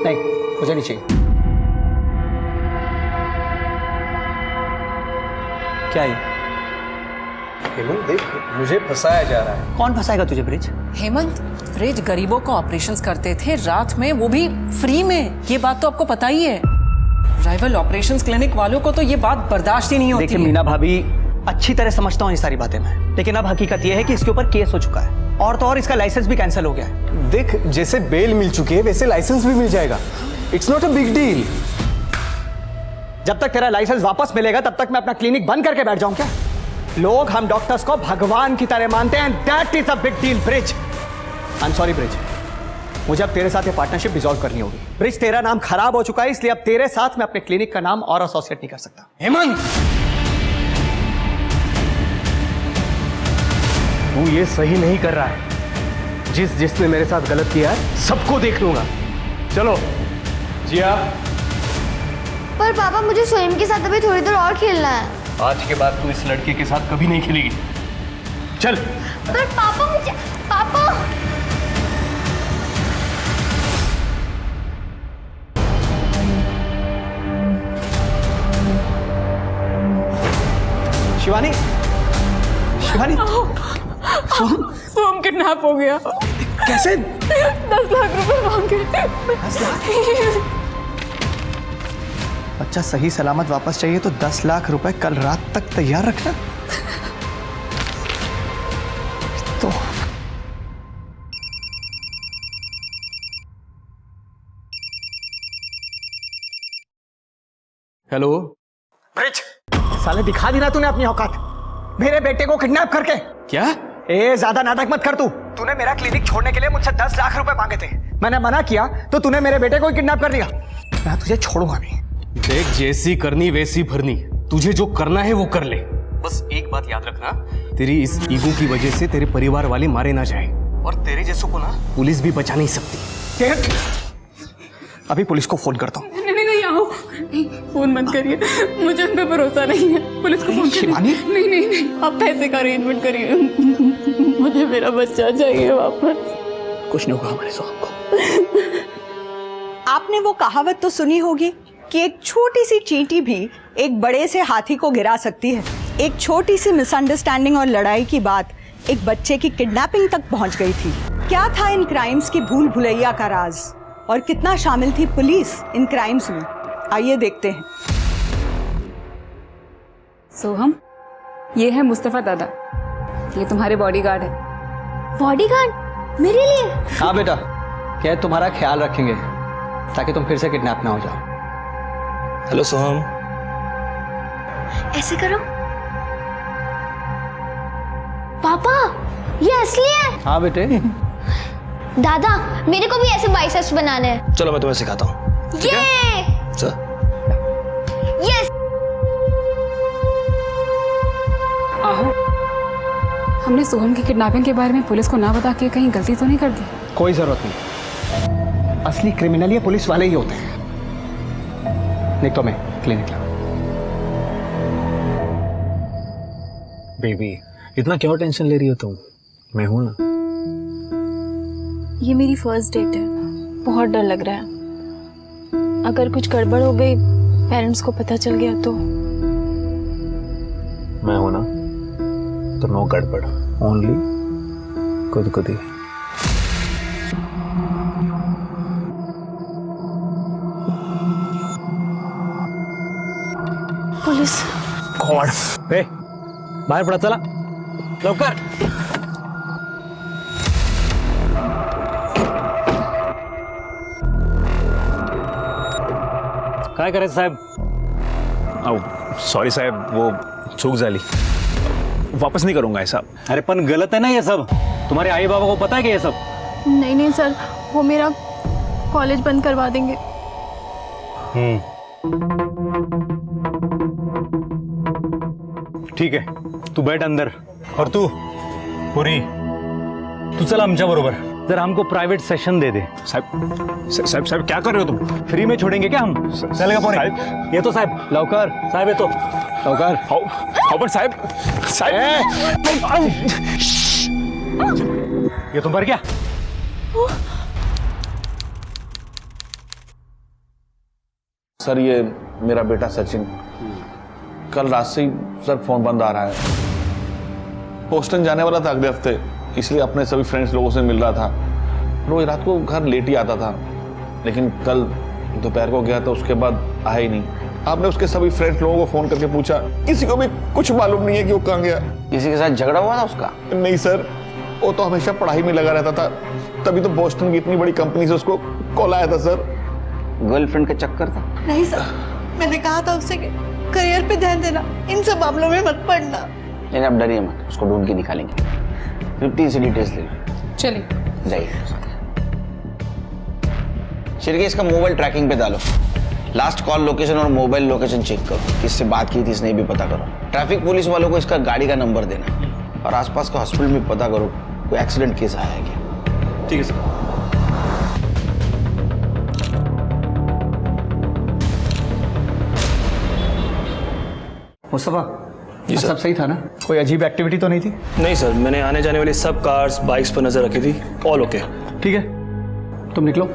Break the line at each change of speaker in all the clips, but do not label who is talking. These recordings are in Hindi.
नहीं, मुझे नहीं चाहिए। क्या ये?
हेमंत देख, मुझे फंसाया जा रहा है।
कौन फंसाएगा तुझे ब्रिज?
हेमंत, ब्रिज गरीबों को ऑपरेशंस करते थे रात में, वो भी फ्री में। ये बात तो आपको पता ही है। राइवल ऑपरेशंस क्लिनिक वालों को तो ये बात बर्दाश्त ही नहीं होती।
देखिए मीना भाभी, अच्छी तरह समझता हूँ ये सारी बातें मैं, लेकिन अब हकीकत ये है कि इसके ऊपर केस हो चुका है और तो और इसका लाइसेंस भी कैंसिल हो गया है।
देख, जैसे बेल मिल चुकी है वैसे लाइसेंस भी मिल जाएगा। It's not a big deal.
जब तक तेरा लाइसेंस वापस मिलेगा तब तक मैं अपना क्लिनिक बंद करके बैठ जाऊं क्या? लोग हम डॉक्टर्स को भगवान की तरह मानते हैं, that is a big deal bridge. I am sorry bridge, मुझे अब तेरे साथ ये पार्टनरशिप डिसॉल्व करनी होगी। ब्रिज, तेरा नाम खराब हो चुका है, इसलिए अब तेरे साथ मैं अपने क्लिनिक का नाम और एसोसिएट नहीं कर सकता।
हेमंत, तू ये सही नहीं कर रहा है। जिसने मेरे साथ गलत किया है सबको देख लूंगा। चलो जिया।
पर पापा, मुझे सोहिम के साथ अभी थोड़ी देर और खेलना है।
आज के बाद तू इस लड़के के साथ कभी नहीं खेलेगी। चल।
पर पापा, मुझे पापा।
शिवानी, शिवानी,
सोम किडनैप हो गया।
कैसे?
10 लाख रुपए मांगे।
10 लाख? बच्चा सही सलामत वापस चाहिए तो 10 लाख रुपए कल रात तक तैयार रखना। तो
हेलो
ब्रिज, साले दिखा दी ना तूने अपनी औकात, मेरे बेटे को किडनैप करके।
क्या?
ए, ज्यादा नाटक मत कर तू। तूने मेरा क्लिनिक छोड़ने के लिए मुझसे 10 लाख रुपए मांगे थे, मैंने मना किया तो तूने मेरे बेटे को किडनैप कर लिया। मैं तुझे छोड़ूंगा नहीं।
देख, जैसी करनी वैसी भरनी। तुझे जो करना है वो कर ले। बस एक बात याद रखना, तेरी इस ईगो की वजह से तेरे परिवार वाले मारे ना जाए, और तेरे जैसों को ना पुलिस भी बचा नहीं सकती।
अभी पुलिस को फोन करता हूँ।
नहीं, आओ। नहीं, फोन बंद करिए, मुझे उन पे भरोसा नहीं है। पुलिस को फोन करिए।
शिवानी?
नहीं, आप पैसे का अरेंजमेंट करिए। मुझे मेरा बच्चा चाहिए वापस।
कुछ नहीं होगा हमारे सोहम को।
आपने वो कहावत तो सुनी होगी कि एक छोटी सी चींटी भी एक बड़े से हाथी को गिरा सकती है। एक छोटी सी मिसअंडरस्टैंडिंग और लड़ाई की बात एक बच्चे की किडनैपिंग तक पहुंच गई थी। क्या था इन क्राइम्स की भूल भुलैया का राज, और कितना शामिल थी पुलिस इन क्राइम्स में? आइए देखते हैं।
सोहम, ये है मुस्तफा दादा, ये तुम्हारे बॉडीगार्ड है।
बॉडीगार्ड मेरे लिए?
हाँ बेटा, क्या तुम्हारा ख्याल रखेंगे ताकि तुम फिर से किडनैप ना हो जाओ।
हेलो सोहम।
ऐसे करो। पापा, ये असली है?
हाँ बेटे।
दादा, मेरे को भी ऐसे बाइसेप्स बनाने हैं।
चलो मैं तुम्हें सिखाता हूँ।
ये यस।
आहो, हमने सोहम की किडनैपिंग के बारे में पुलिस को ना बता के कहीं गलती तो नहीं कर दी?
कोई जरूरत नहीं, असली क्रिमिनल ये पुलिस वाले ही होते हैं। नहीं तो मैं क्लिनिक ला।
बेबी, इतना क्यों टेंशन ले रही हो तुम? मैं हूं ना।
ये मेरी फर्स्ट डेट है, बहुत डर लग रहा है। अगर कुछ गड़बड़ हो गई, पेरेंट्स को पता चल गया तो?
मैं हूं ना, तो नो गड़बड़, ओनली खुद ही।
पुलिस।
गॉड, बाहर पड़ा, चला लवकर। काय करायचं साहेब?
सॉरी साहब, वो चूक झाली, वापस नहीं करूंगा ऐसा।
अरे पण गलत है ना ये सब, तुम्हारे आई बाबा को पता है कि ये सब?
नहीं सर, वो मेरा कॉलेज बंद करवा देंगे।
ठीक है, तू बैठ अंदर, और तू पुरी, तू चल आमच्या बरोबर, जरा हमको प्राइवेट सेशन दे दे।
साहब क्या कर रहे हो तुम?
फ्री में छोड़ेंगे क्या हम? चलेगा पुरी? ये तो साहब,
लवकर
साहब ये तो
लवकर।
हाउ पण साहब
ये तुम पर क्या?
सर ये मेरा बेटा सचिन, कल रात से ही सर फोन बंद आ रहा है। बोस्टन जाने वाला था अगले हफ्ते, इसलिए अपने सभी फ्रेंड्स लोगों से मिल रहा था। रोज रात को घर लेट ही आता था, लेकिन कल दोपहर को गया तो उसके बाद आया ही नहीं। आपने उसके सभी फ्रेंड्स लोगों को फोन करके पूछा, किसी को भी कुछ मालूम नहीं है कि वो कहाँ गया।
किसी के साथ झगड़ा हुआ था उसका?
नहीं सर, वो तो हमेशा पढ़ाई में लगा रहता था, तभी तो बोस्टन की इतनी बड़ी कंपनी से उसको कॉल आया था सर।
गर्लफ्रेंड का चक्कर था?
नहीं सर, मैंने कहा था उससे कि करियर पे ध्यान देना, इन सब मामलों में मत पड़ना।
नहीं, आप डरिए मत, उसको ढूंढ के निकालेंगे। 50 से डिटेल्स ले लो।
चलिए
जाइए। शिरके इसका मोबाइल ट्रैकिंग पे डालो, लास्ट कॉल लोकेशन और मोबाइल लोकेशन चेक करो, किससे बात की थी इसने भी पता करो। ट्रैफिक पुलिस वालों को इसका गाड़ी का नंबर देना और आसपास का हॉस्पिटल में पता करो कोई एक्सीडेंट केस आया है क्या।
ठीक है सर।
मुस्तफा, ये सब सही था ना? कोई अजीब एक्टिविटी तो नहीं थी?
नहीं सर, मैंने आने जाने वाली सब कार्स बाइक्स पर नजर रखी थी, ऑल ओके।
ठीक है, तुम निकलो,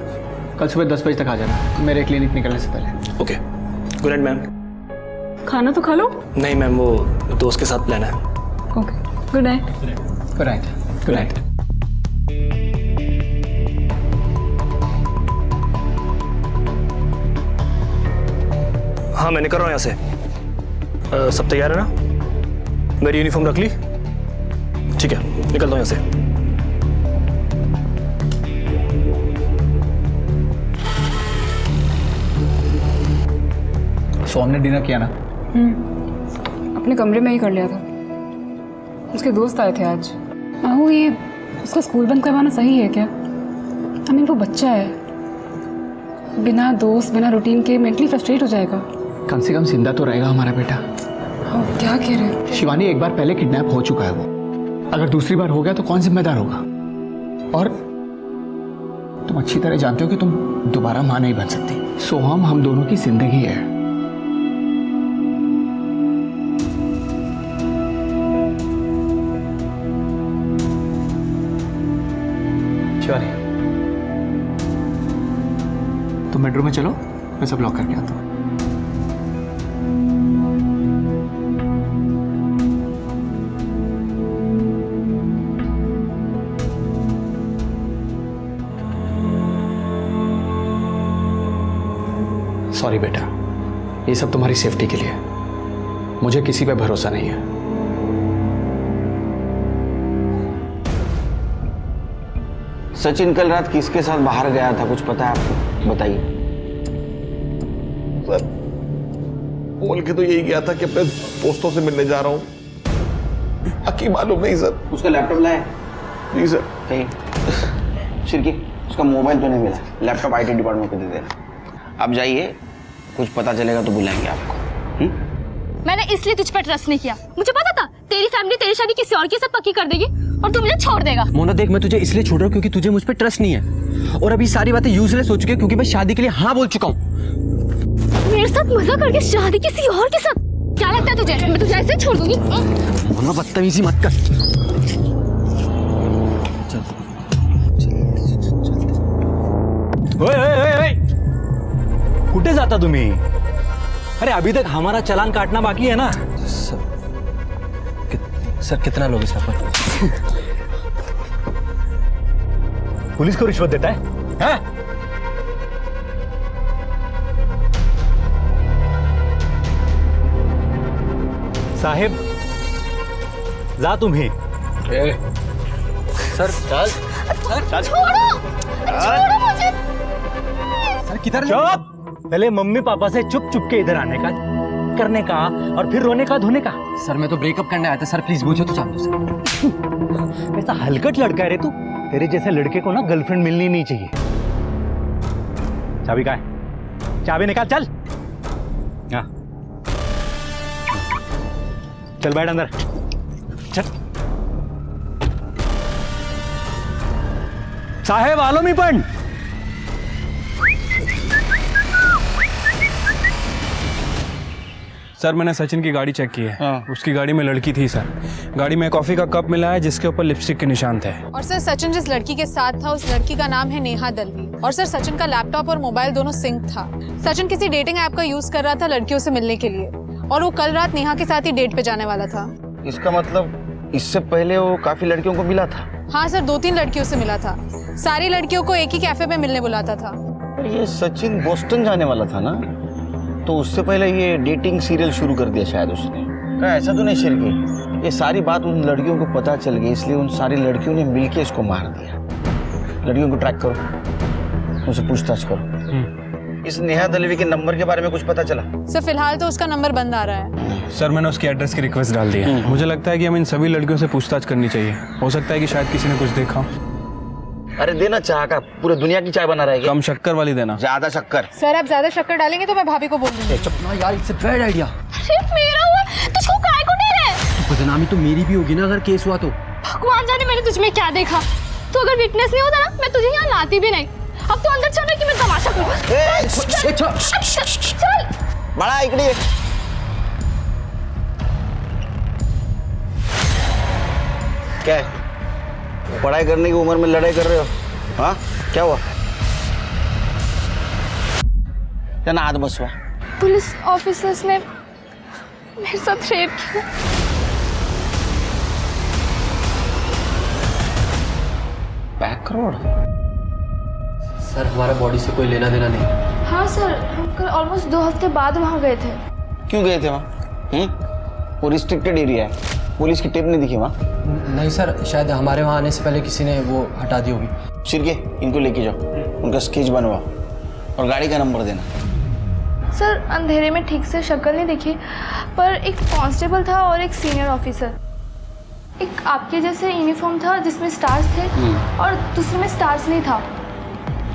कल सुबह 10 बजे तक आ जाना मेरे क्लिनिक निकलने से पहले।
Okay, good night ma'am.
खाना तो खा लो।
नहीं मैम, वो दोस्त के साथ प्लान है।
Okay, good night.
Good night. Good night.
हाँ मैं निकल रहा हूँ यहाँ से। सब तैयार है ना? मेरी यूनिफॉर्म रख ली? ठीक है, निकलता हूँ यहाँ से।
सोम ने डिनर किया ना?
अपने कमरे में ही कर लिया था। उसके दोस्त आए थे आज। आहू, ये उसका स्कूल बंद करवाना सही है क्या? आई मीन वो बच्चा है, बिना दोस्त बिना रूटीन के मेंटली फ्रस्ट्रेट हो जाएगा।
कम से कम जिंदा तो रहेगा हमारा बेटा।
हाँ, क्या कह रहे हो?
शिवानी, एक बार पहले किडनैप हो चुका है वो, अगर दूसरी बार हो गया तो कौन जिम्मेदार होगा? और तुम अच्छी तरह जानते हो कि तुम दोबारा मां नहीं बन सकती। सोहम हम दोनों की जिंदगी है। शिवानी, तुम बेडरूम में चलो, मैं सब लॉक करके आता हूँ। सॉरी बेटा, ये सब तुम्हारी सेफ्टी के लिए, मुझे किसी पे भरोसा नहीं है।
सचिन कल रात किसके साथ बाहर गया था, कुछ पता है आपको? बताइए।
सर बोल के तो यही गया था कि अपने दोस्तों से मिलने जा रहा हूँ, बाकी मालूम नहीं सर।
उसका लैपटॉप लाया?
जी सर।
कहीं शिरकी, उसका मोबाइल तो नहीं मिला, लैपटॉप IT डिपार्टमेंट को दे देना। आप जाइए, कुछ पता चलेगा तो बुलाएंगे आपको।
मैंने इसलिए तुझ पर ट्रस्ट नहीं किया, मुझे पता था तेरी फैमिली तेरी शादी किसी और के साथ पक्की कर देगी और तू मुझे छोड़ देगा।
मोना देख, मैं तुझे इसलिए छोड़ रहा हूँ क्योंकि तुझे मुझ पर ट्रस्ट नहीं है, और अभी सारी बातें यूजलेस हो चुकी है क्योंकि मैं शादी के लिए हाँ बोल चुका हूँ।
मेरे साथ मजा करके शादी किसी और के साथ? क्या लगता है तुझे मैं तुझे ऐसे छोड़ दूंगी?
मोना बदतमीजी मत कर।
कुठे जाता तुम्ही? अरे अभी तक हमारा चालान काटना बाकी है ना।
सर कितना लोग इस पर?
पुलिस को रिश्वत देता है? हाँ? साहेब जा तुम्ही।
सर चल।
छोड़ो मुझे।
सर किधर?
चुप! पहले मम्मी पापा से चुप चुप के इधर आने का, करने का और फिर रोने का धोने का।
सर मैं तो ब्रेकअप करने आया था सर, प्लीज मुझे तो जान दो सर।
ऐसा हलकट लड़का है रे तू, तेरे जैसे लड़के को ना गर्लफ्रेंड मिलनी नहीं चाहिए। चाबी कहाँ है? चाबी निकाल, चल। हाँ चल बैठ अंदर, चल। साहेब आलो मी पण।
सर मैंने सचिन की गाड़ी चेक की है। उसकी गाड़ी में लड़की थी सर। गाड़ी में कॉफी का कप मिला है जिसके ऊपर लिपस्टिक के निशान थे।
और सर सचिन जिस लड़की के साथ था उस लड़की का नाम है नेहा दलवी।
और सर सचिन का लैपटॉप और मोबाइल दोनों सिंक था। सचिन किसी डेटिंग ऐप का यूज कर रहा था लड़कियों से मिलने के लिए, और वो कल रात नेहा के साथ ही डेट पे जाने वाला था।
इसका मतलब इससे पहले वो काफी लड़कियों को मिला था?
हाँ सर, 2-3 लड़कियों से मिला था। सारी लड़कियों को एक ही कैफे में मिलने बुलाता था।
पर ये सचिन बोस्टन जाने वाला था ना, तो उससे पहले ये डेटिंग सीरियल शुरू कर दिया शायद उसने। क्या ऐसा तो नहीं शिरके? ये सारी बात उन लड़कियों को पता चल गई, इसलिए उन सारी लड़कियों ने मिलके इसको मार दिया। लड़कियों को ट्रैक करो, उनसे पूछताछ करो। इस नेहा दलवी के नंबर के बारे में कुछ पता चला?
सर फिलहाल तो उसका नंबर बंद आ रहा है।
सर मैंने उसकी एड्रेस की रिक्वेस्ट डाल दी है। मुझे लगता है कि हमें इन सभी लड़कियों से पूछताछ करनी चाहिए। हो सकता है कि शायद किसी ने कुछ देखा।
अरे देना चाह का, पूरे दुनिया की चाय बना रहा है।
कम शक्कर वाली देना।
ज्यादा शक्कर?
सर आप ज्यादा शक्कर डालेंगे तो मैं भाभी को बोल दूंगी।
चुप ना यार, इट्स अ बैड आइडिया।
अरे मेरा हुआ, तुझको काय को दे रहे?
बदनामी तो मेरी भी होगी ना अगर केस हुआ तो।
भगवान जाने मैंने तुझ में क्या देखा। तो अगर विटनेस नहीं होता ना, मैं तुझे यहाँ लाती भी नहीं। अब तो अंदर चल कि मैं तमाशा करूँ। चल
बड़ा इकड़ी। क्या है? पढ़ाई करने की उम्र में लड़ाई कर रहे हो? हाँ क्या हुआ? क्या ना हाथ बसवा?
पुलिस ऑफिसर्स ने मेरे साथ रेप किया।
बैकरोड?
सर हमारा बॉडी से कोई लेना देना नहीं।
हाँ सर, हम कल ऑलमोस्ट 2 हफ्ते बाद वहाँ गए थे।
क्यों गए थे वहाँ? वो रिस्ट्रिक्टेड एरिया है, पुलिस की टिप नहीं दिखी वहाँ?
नहीं सर, शायद हमारे वहाँ आने से पहले किसी ने वो हटा दी होगी।
शिरके, इनको लेके जाओ, उनका स्केच बनवाओ और गाड़ी का नंबर देना।
सर अंधेरे में ठीक से शक्ल नहीं दिखी, पर एक कांस्टेबल था और एक सीनियर ऑफिसर। एक आपके जैसे यूनिफॉर्म था जिसमें स्टार्स थे और दूसरे में स्टार्स नहीं था।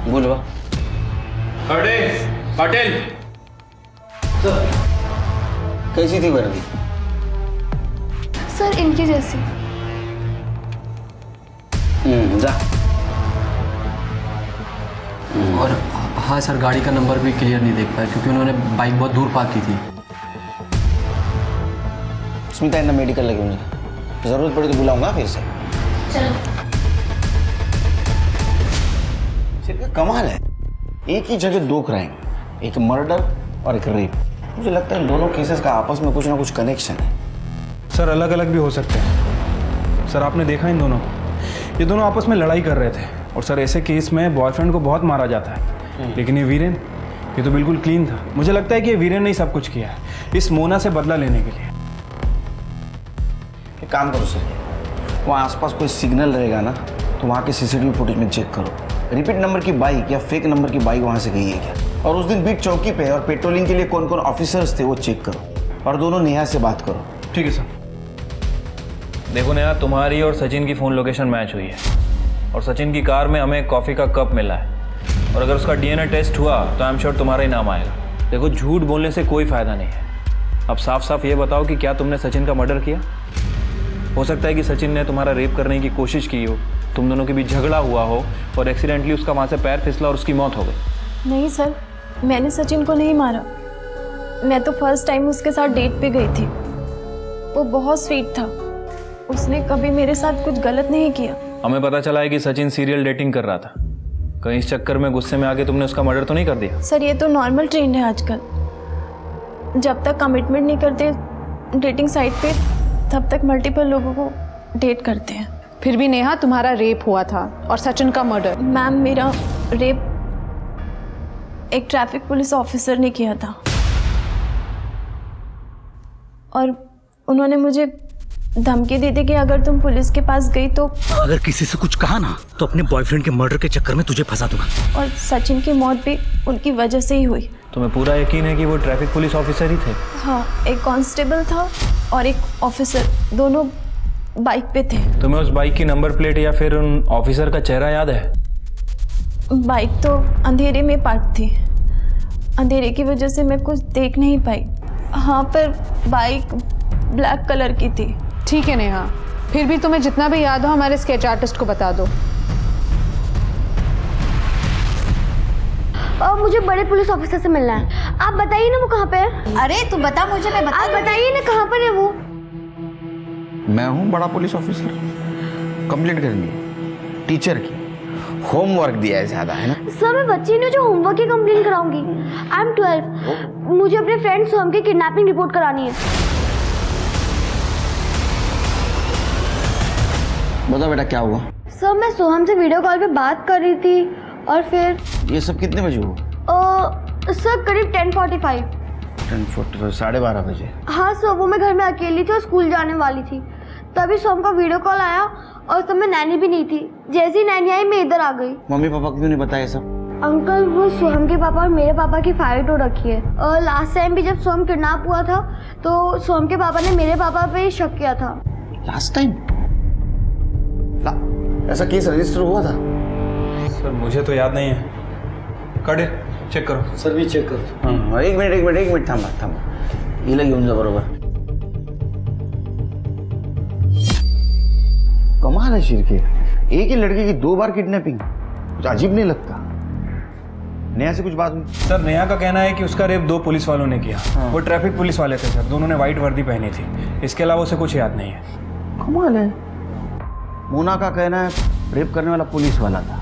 बोलवा
पटेल
कैसी थी वर्दी?
सर इनकी जैसी।
जा।
और हाँ सर, गाड़ी का नंबर भी क्लियर नहीं देख पाया क्योंकि उन्होंने बाइक बहुत दूर पार्क की थी।
स्मिता इन्हें मेडिकल लगे मुझे, जरूरत पड़ी तो बुलाऊंगा फिर से।
चलो।
सिर्फ कमाल है, एक ही जगह 2 क्राइम, एक मर्डर और एक रेप। मुझे लगता है दोनों केसेस का आपस में कुछ ना कुछ कनेक्शन है।
सर अलग अलग भी हो सकते हैं। सर आपने देखा इन दोनों को, ये दोनों आपस में लड़ाई कर रहे थे। और सर ऐसे केस में बॉयफ्रेंड को बहुत मारा जाता है, लेकिन ये वीरेन, ये तो बिल्कुल क्लीन था। मुझे लगता है कि ये वीरेन ने ही सब कुछ किया है इस मोना से बदला लेने के लिए।
एक काम करो सर, वहाँ आसपास कोई सिग्नल रहेगा ना, तो वहाँ के सीसीटीवी फुटेज में चेक करो, रिपीट नंबर की बाइक या फेक नंबर की बाइक वहाँ से गई है क्या। और उस दिन बीट चौकी पे और पेट्रोलिंग के लिए कौन कौन ऑफिसर्स थे वो चेक करो, और दोनों नेहा से बात करो।
ठीक है सर।
देखो नेहा, तुम्हारी और सचिन की फ़ोन लोकेशन मैच हुई है, और सचिन की कार में हमें कॉफ़ी का कप मिला है, और अगर उसका डीएनए टेस्ट हुआ तो आई एम श्योर तुम्हारा ही नाम आएगा। देखो झूठ बोलने से कोई फ़ायदा नहीं है। अब साफ साफ ये बताओ कि क्या तुमने सचिन का मर्डर किया? हो सकता है कि सचिन ने तुम्हारा रेप करने की कोशिश की हो, तुम दोनों के बीच झगड़ा हुआ हो और एक्सीडेंटली उसका वहाँ से पैर फिसला और उसकी मौत हो गई।
नहीं सर, मैंने सचिन को नहीं मारा। मैं तो फर्स्ट टाइम उसके साथ डेट पे गई थी। वो बहुत स्वीट था, उसने कभी मेरे साथ कुछ गलत नहीं किया।
हमें पता चला है कि सचिन सीरियल डेटिंग कर रहा था। कहीं इस चक्कर में गुस्से में आके तुमने उसका मर्डर तो नहीं कर दिया?
सर ये तो नॉर्मल ट्रेंड है आजकल, जब तक कमिटमेंट नहीं करते डेटिंग साइट पे तब तक मल्टीपल लोगों को डेट करते हैं।
फिर भी नेहा, तुम्हारा रेप हुआ था और सचिन का मर्डर।
मैम मेरा रेप एक ट्रैफिक पुलिस ऑफिसर ने किया था, और उन्होंने मुझे धमकी दी थी कि अगर तुम पुलिस के पास गई तो
अगर किसी से कुछ कहा ना तो अपने बॉयफ्रेंड के मर्डर के चक्कर में तुझे फंसा दूंगा।
और सचिन की मौत भी उनकी वजह से ही हुई।
तुम्हें पूरा यकीन है कि वो ट्रैफिक पुलिस ऑफिसर ही थे?
हाँ, एक कांस्टेबल था और एक ऑफिसर, दोनों बाइक पे थे।
तुम्हें उस बाइक की नंबर प्लेट या फिर उन ऑफिसर का चेहरा याद है?
बाइक तो अंधेरे में पार्क थी, अंधेरे की वजह से मैं कुछ देख नहीं पाई। हाँ, पर बाइक ब्लैक कलर की थी।
ठीक है नेहा, फिर भी तुम्हें जितना भी याद हो हमारे स्केच आर्टिस्ट को बता दो।
मुझे बड़े पुलिस ऑफिसर से मिलना है। आप बताइए ना वो कहाँ पे है।
अरे तू बता मुझे, मैं बता।
आप बताइए ना कहाँ पर है वो।
मैं हूँ बड़ा पुलिस ऑफिसर, कंप्लेंट करनी है टीचर की, होमवर्क दिया है ज्यादा, है ना?
सर मैं बच्ची नहीं हूँ जो होमवर्क की कंप्लेन कराऊंगी। I am 12। मुझे अपने फ्रेंड सोहम की किडनैपिंग रिपोर्ट करानी है।
बता बेटा क्या हुआ?
सर मैं सोहम से वीडियो कॉल पे बात कर रही थी और फिर
ये सब कितने बजे हुआ?
सर करीब 10:45।
10:45, 12:30 बजे।
हाँ सर, वो मैं घर में अकेली थी और स्कूल जाने वाली थी। तभी सोहम का वीडियो कॉल आया और उस समय नैनी भी नहीं थी। जैसे ही नैनी आई मैं इधर आ गई।
मम्मी पापा क्यों नहीं बताया सब?
अंकल वो सोहम के पापा और मेरे पापा की फाइट हो रखी है। और लास्ट टाइम भी जब सोहम किडनैप हुआ था तो सोहम के पापा ने मेरे पापा पे शक किया था।
लास्ट टाइम ऐसा केस रजिस्टर हुआ था?
सर मुझे तो याद नहीं है। काटे चेक करो।
सर भी चेक करो। हाँ, एक मिनट थांबा। ये लगी उनका बरोबर। कमाल है शिरके, एक ही लड़के की 2 बार किडनैपिंग, कुछ अजीब नहीं लगता? नेहा से कुछ बात हुई?
सर नेहा का कहना है कि उसका रेप 2 पुलिस वालों ने किया। वो ट्रैफिक पुलिस वाले थे सर, दोनों ने व्हाइट वर्दी पहनी थी। इसके अलावा उसे कुछ याद नहीं है।
कमाल है। मोना का कहना है रेप करने वाला पुलिस वाला था,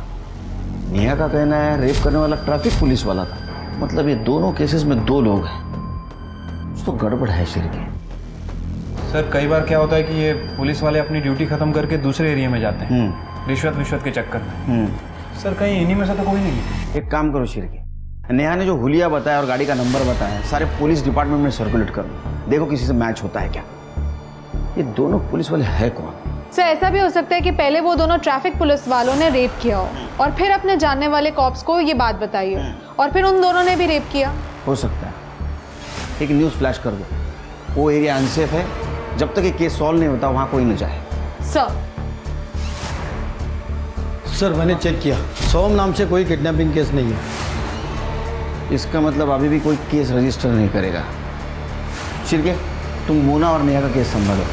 नेहा का कहना है रेप करने वाला ट्रैफिक पुलिस वाला था। मतलब ये दोनों केसेस में 2 लोग हैं। कुछ तो गड़बड़ है शिरके।
सर कई बार क्या होता है कि ये पुलिस वाले अपनी ड्यूटी खत्म करके दूसरे एरिया में जाते हैं रिश्वत के चक्कर में। सर कहीं इन्हीं में से तो कोई नहीं है।
एक काम करो शिरके, नेहा ने जो हुलिया बताया और गाड़ी का नंबर बताया सारे पुलिस डिपार्टमेंट में सर्कुलेट करो, देखो किसी से मैच होता है क्या। ये दोनों पुलिस वाले है कौन?
सर ऐसा भी हो सकता है कि पहले वो दोनों ट्रैफिक पुलिस वालों ने रेप किया हो और फिर अपने जानने वाले कॉप्स को ये बात बताई हो और फिर उन दोनों ने भी रेप किया।
हो सकता है। एक न्यूज़ फ्लैश कर दो, वो एरिया अनसेफ है, जब तक ये केस सॉल्व नहीं होता वहां कोई न जाए।
सर मैंने चेक किया, सोहम नाम से कोई किडनैपिंग केस नहीं है।
इसका मतलब अभी भी कोई केस रजिस्टर नहीं करेगा। शिरके तुम मोना और नेहा का केस संभालो।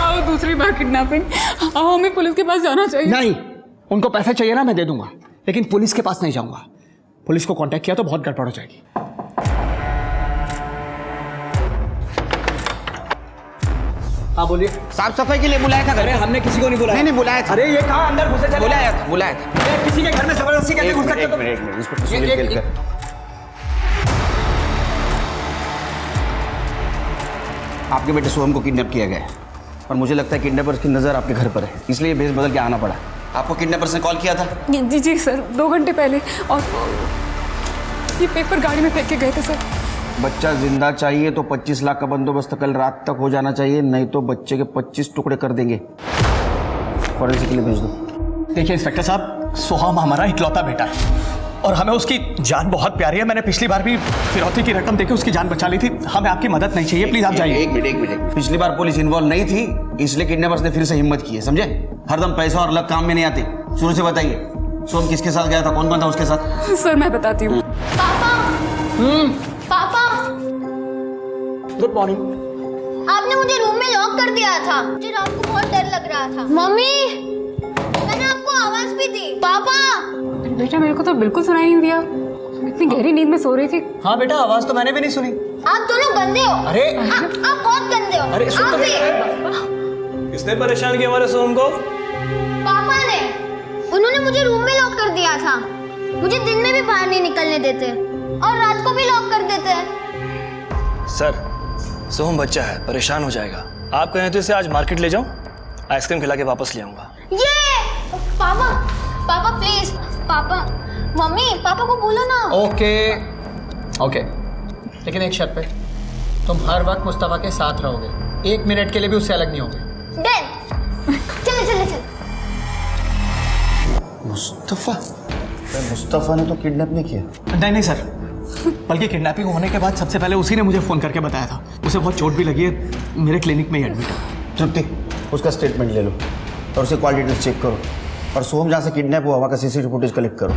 आओ दूसरी बार किडनैपिंग, आओ हमें पुलिस के पास जाना चाहिए।
नहीं, उनको पैसे चाहिए ना, मैं दे दूंगा, लेकिन पुलिस के पास नहीं जाऊंगा। पुलिस को कांटेक्ट किया तो बहुत गड़बड़ हो जाएगी। हाँ बोलिए।
साफ सफाई के लिए बुलाया था?
अरे हमने किसी को नहीं बुलाया।
नहीं बुलाया था।
अरे ये कहाँ अंदर घुसे चले?
बुलाया था।
किसी के घर में जबरदस्ती कैसे घुस सकते हो?
एक मिनट इंस्पेक्टर सुनील केलकर। आपके बेटे सोहम को किडनैप किया गया है और मुझे लगता है किडनैपर्स की नज़र आपके घर पर है, इसलिए भेस बदल के आना पड़ा। आपको किडनैपर्स ने कॉल किया था?
जी सर, 2 घंटे पहले, और ये पेपर गाड़ी में फेंक के गए थे सर।
बच्चा जिंदा चाहिए तो 25 लाख का बंदोबस्त कल रात तक हो जाना चाहिए, नहीं तो बच्चे के 25 टुकड़े कर देंगे। फॉरेंसिक के लिए भेज दो।
देखिए इंस्पेक्टर साहब, सोहम हमारा इकलौता बेटा है और हमें उसकी जान बहुत प्यारी है। मैंने पिछली बार भी फिरौती की रकम देके उसकी जान बचा ली थी। हमें आपकी मदद नहीं चाहिए, प्लीज आप जाइए।
एक मिनट। पिछली बार पुलिस इन्वॉल्व नहीं थी, इसलिए किडनैपर्स ने फिर से हिम्मत की है, समझे? हरदम पैसा और लक काम में नहीं आते। शुरू से बताइए, सोहम किसके साथ गया था, कौन कौन था उसके साथ?
सर मैं बताती हूँ।
पापा
गुड मॉर्निंग।
आपने मुझे रूम में लॉक कर दिया था। मुझे रात को बहुत डर लग रहा था। मम्मी मैंने आपको आवाज भी दी। पापा
बेटा मेरे को तो बिल्कुल सुनाई नहीं दिया, इतनी गहरी नींद में सो रही थी।
हाँ बेटा, आवाज तो मैंने भी नहीं सुनी।
आप दोनों गंदे हो।
अरे
आप बहुत गंदे हो।
अरे सुन
आप
तो
भी।
किसने परेशान किया हमारे सोहम को?
पापा ने। उन्होंने मुझे रूम में लॉक कर दिया था। मुझे दिन में भी बाहर नहीं निकलने देते और रात को भी लॉक कर देते।
सर सोहम बच्चा है, परेशान हो जाएगा। आप कहें तो इसे आज मार्केट ले जाऊं, आइसक्रीम खिला के वापस ले आऊंगा।
ये पापा प्लीज, पापा मम्मी पापा को बोलो ना।
ओके, लेकिन एक शर्त पे, तुम हर वक्त मुस्तफा के साथ रहोगे, 1 मिनट के लिए भी उससे अलग नहीं होगे।
चल।
मुस्तफा ने तो किडनैप नहीं किया।
नहीं सर, बल्कि किडनैपिंग होने के बाद सबसे पहले उसी ने मुझे फोन करके बताया था। उसे बहुत चोट भी लगी है, मेरे क्लिनिक में ही एडमिट है।
तृप्ति, उसका स्टेटमेंट ले लो और उसे कॉल डिटेल्स चेक करो, और सोहम जहाँ से किडनैप हुआ वहाँ का सीसीटीवी फुटेज कलेक्ट करो।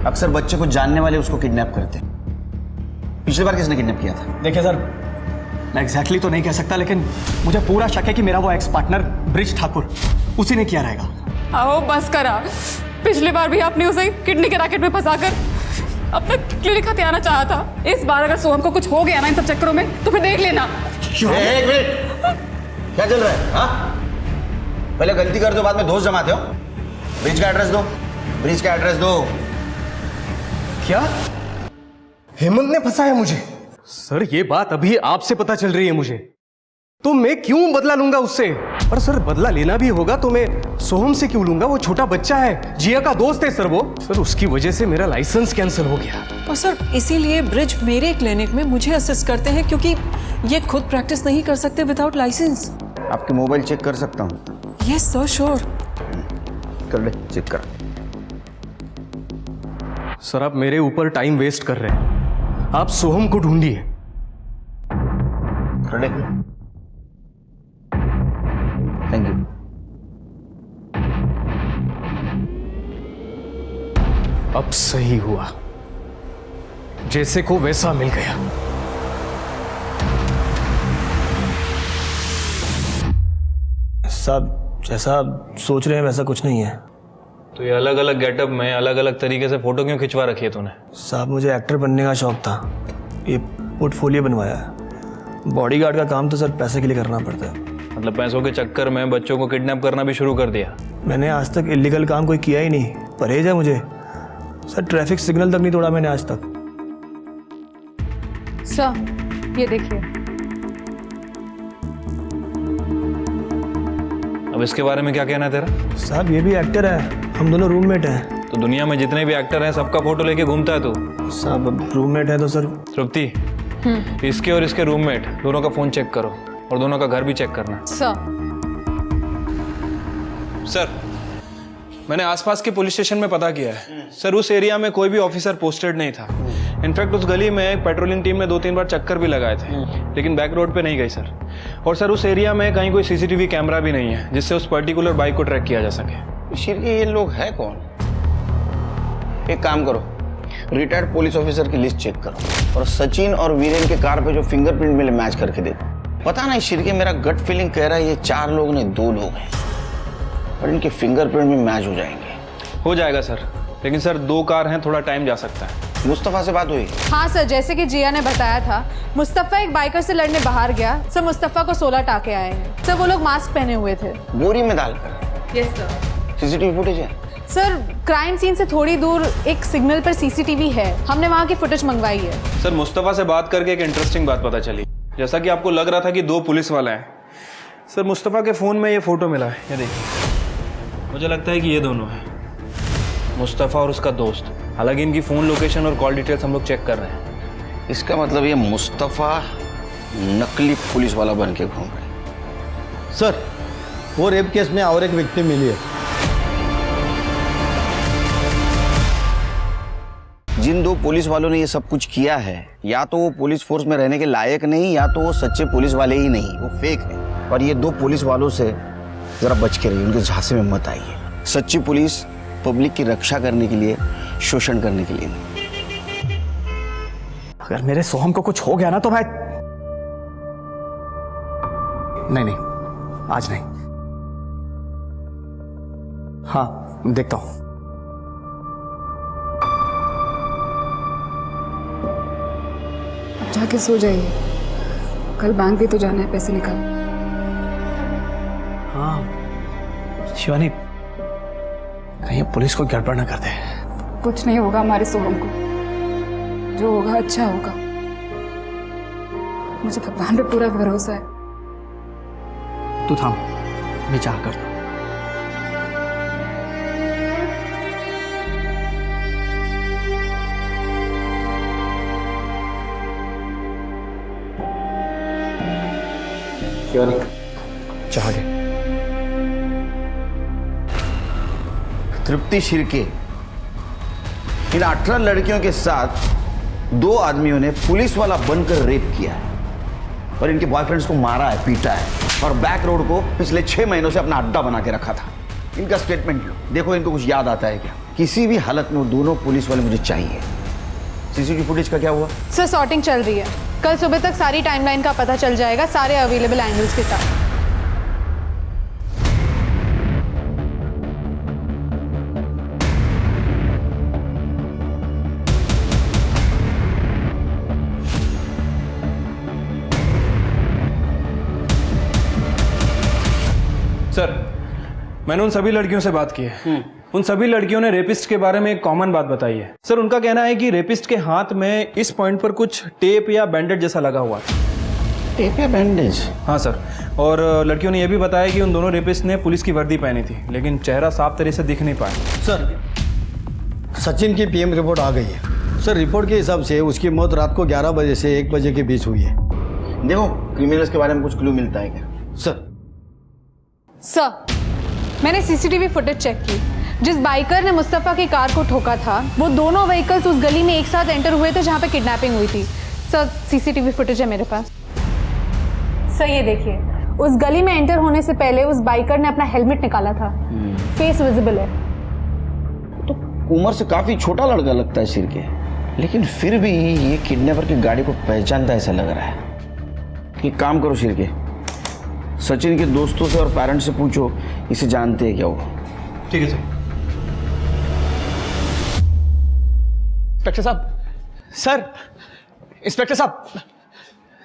अक्सर बच्चे को जानने वाले उसको किडनैप करते हैं। पिछली बार किसने किडनैप किया था?
देखिए सर, मैं एग्जैक्टली तो नहीं कह सकता, लेकिन मुझे पूरा शक है कि मेरा वो एक्स पार्टनर ब्रिज ठाकुर उसी ने किया रहेगा।
आओ बस करा, पिछली बार भी आपने उसे किडनी के रैकेट में फंसाकर अपना क्लिनिक हथियाना चाहा था। इस बार अगर सोहम को कुछ हो गया ना इन सब चक्करों में तो फिर देख लेना।
एक मिनट, क्या चल रहा है? हाँ, पहले गलती कर दो, बाद में दोष जमाते हो। ब्रिज का एड्रेस दो, ब्रिज का एड्रेस दो।
क्या हेमंत ने फंसाया मुझे? सर ये बात अभी आपसे पता चल रही है मुझे, तो मैं क्यों बदला लूंगा उससे? और सर बदला लेना भी होगा तो मैं सोहम से क्यों लूंगा? वो छोटा बच्चा है, जिया का दोस्त है सर वो। सर उसकी वजह से मेरा लाइसेंस कैंसिल हो गया।
और सर इसीलिए ब्रिज मेरे क्लिनिक में मुझे असिस्ट करते हैं, क्योंकि ये खुद प्रैक्टिस नहीं कर सकते विदाउट लाइसेंस।
आपके मोबाइल चेक कर सकता हूँ?
Yes sir, sure.
कर ले, चेक कर।
सर आप मेरे ऊपर टाइम वेस्ट कर रहे हैं, आप सोहम को ढूंढिए।
कर ले। Thank you.
अब सही हुआ, जैसे को वैसा मिल गया।
साहब जैसा आप सोच रहे हैं वैसा कुछ नहीं है।
तो ये अलग अलग गेटअप में अलग अलग तरीके से फोटो क्यों खिंचवा रखी है तूने?
साहब मुझे एक्टर बनने का शौक था, ये पोर्टफोलियो बनवाया है। बॉडीगार्ड का काम तो सर पैसे के लिए करना पड़ता है।
मतलब पैसों के चक्कर में बच्चों को किडनैप करना भी शुरू कर दिया?
मैंने आज तक इलीगल काम कोई किया ही नहीं, परहेज है मुझे। सर ट्रैफिक सिग्नल तक नहीं तोड़ा मैंने आज तक।
सर ये देखिए।
अब इसके बारे में क्या कहना है तेरा?
साहब ये भी एक्टर है, हम दोनों रूममेट हैं।
तो दुनिया में जितने भी एक्टर हैं सबका फोटो लेके घूमता है तू?
साहब अब रूममेट है तो सर।
तृप्ति, इसके और इसके रूममेट दोनों का फोन चेक करो और दोनों का घर भी चेक करना।
सर मैंने आसपास के पुलिस स्टेशन में पता किया है सर, उस एरिया में कोई भी ऑफिसर पोस्टेड नहीं था। इनफैक्ट उस गली में एक पेट्रोलिंग टीम ने 2-3 बार चक्कर भी लगाए थे, लेकिन बैक रोड पे नहीं गई सर। और सर उस एरिया में कहीं कोई सीसीटीवी कैमरा भी नहीं है जिससे उस पर्टिकुलर बाइक को ट्रैक किया जा सके।
शिरके ये लोग है कौन? एक काम करो, रिटायर्ड पुलिस ऑफिसर की लिस्ट चेक करो और सचिन और वीरेन के कार पे जो फिंगरप्रिंट मिले मैच करके देखो। पता नहीं शिरके, मेरा गट फीलिंग कह रहा है ये 4 लोग नहीं 2 लोग हैं, और इनके फिंगरप्रिंट में मैच हो जाएंगे।
हो जाएगा सर, लेकिन सर 2 कार हैं, थोड़ा टाइम जा सकता है।
मुस्तफ़ा से बात हुई?
हाँ सर, जैसे कि जिया ने बताया था, मुस्तफ़ा एक बाइकर से लड़ने बाहर गया। सर मुस्तफ़ा को 16 टाके आए हैं। सर वो लोग मास्क पहने हुए थे।
बोरी में डालकर?
Yes sir.
सीसीटीवी फुटेज है?
सर क्राइम सीन से थोड़ी दूर एक सिग्नल पर सीसीटीवी है, हमने वहाँ की फुटेज मंगवाई है।
सर मुस्तफ़ा से बात करके एक इंटरेस्टिंग बात पता चली। जैसा कि आपको लग रहा था कि 2 पुलिस वाले हैं, सर मुस्तफ़ा के फ़ोन में ये फ़ोटो मिला है, ये देखिए। मुझे लगता है कि ये दोनों हैं, मुस्तफ़ा और उसका दोस्त। हालांकि इनकी फ़ोन लोकेशन और कॉल डिटेल्स हम लोग चेक कर रहे हैं।
इसका मतलब ये मुस्तफ़ा नकली पुलिस वाला बन के घूम रहा है।
सर वो रेप केस में और एक विक्टिम मिली है।
जिन 2 पुलिस वालों ने ये सब कुछ किया है, या तो वो पुलिस फोर्स में रहने के लायक नहीं, या तो वो सच्चे पुलिस वाले ही नहीं, वो फेक है। और ये 2 पुलिस वालों से जरा बच के रहिए, उनके झांसे में मत आइए। सच्ची पुलिस पब्लिक की रक्षा करने के लिए, शोषण करने के लिए नहीं।
अगर मेरे सोहम को कुछ हो गया ना तो मैं नहीं, आज नहीं। हाँ देखता हूं।
जाके सो जाइए, कल बैंक भी तो जाना है पैसे निकाल।
हाँ शिवानी, कहीं पुलिस को गड़बड़ ना कर दे।
कुछ नहीं होगा हमारे सोहम को, जो होगा अच्छा होगा। मुझे भगवान पे पूरा भरोसा है।
तू थाम, मैं चाह कर दूं। शिवानी चाह गए।
तृप्ति शिर्के, इन 18 लड़कियों के साथ 2 आदमियों ने पुलिस वाला बनकर रेप किया है और इनके बॉयफ्रेंड्स को मारा है, पीटा है, और बैक रोड को पिछले 6 महीनों से अपना अड्डा बना के रखा था। इनका स्टेटमेंट लो, देखो इनको कुछ याद आता है क्या। किसी भी हालत में वो दोनों पुलिस वाले मुझे चाहिए। सीसीटीवी फुटेज का क्या हुआ?
सर सॉर्टिंग चल रही है, कल सुबह तक सारी टाइमलाइन का पता चल जाएगा, सारे अवेलेबल एंगल्स के साथ।
सर मैंने उन सभी लड़कियों से बात की है, उन सभी लड़कियों ने रेपिस्ट के बारे में एक कॉमन बात बताई है। सर उनका कहना है कि रेपिस्ट के हाथ में इस पॉइंट पर कुछ टेप या बैंडेज जैसा लगा हुआ था।
टेप या बैंडेज?
हाँ सर, और लड़कियों ने यह भी बताया कि उन दोनों रेपिस्ट ने पुलिस की वर्दी पहनी थी, लेकिन चेहरा साफ तरह से दिख नहीं पाया।
सर सचिन की पीएम रिपोर्ट आ गई है। सर रिपोर्ट के हिसाब से उसकी मौत रात को 11 बजे से 1 बजे के बीच हुई है।
देखो क्रिमिनल्स के बारे में कुछ क्लू मिलता है क्या?
सर मैंने सीसीटीवी फुटेज चेक की। जिस बाइकर ने मुस्तफ़ा की कार को ठोका था वो दोनों व्हीकल्स उस गली में एक साथ एंटर हुए थे जहाँ पे किडनैपिंग हुई थी। सर सीसीटीवी फुटेज है मेरे पास। सर ये देखिए, उस गली में एंटर होने से पहले उस बाइकर ने अपना हेलमेट निकाला था। फेस विजिबल है।
तो उम्र से काफी छोटा लड़का लगता है सिर के, लेकिन फिर भी ये किडनैपर की गाड़ी को पहचानता ऐसा लग रहा है। एक काम करो सिर के, सचिन के दोस्तों से और पेरेंट्स से पूछो इसे जानते हैं क्या वो।
ठीक है सर।
इंस्पेक्टर साहब, सर इंस्पेक्टर साहब,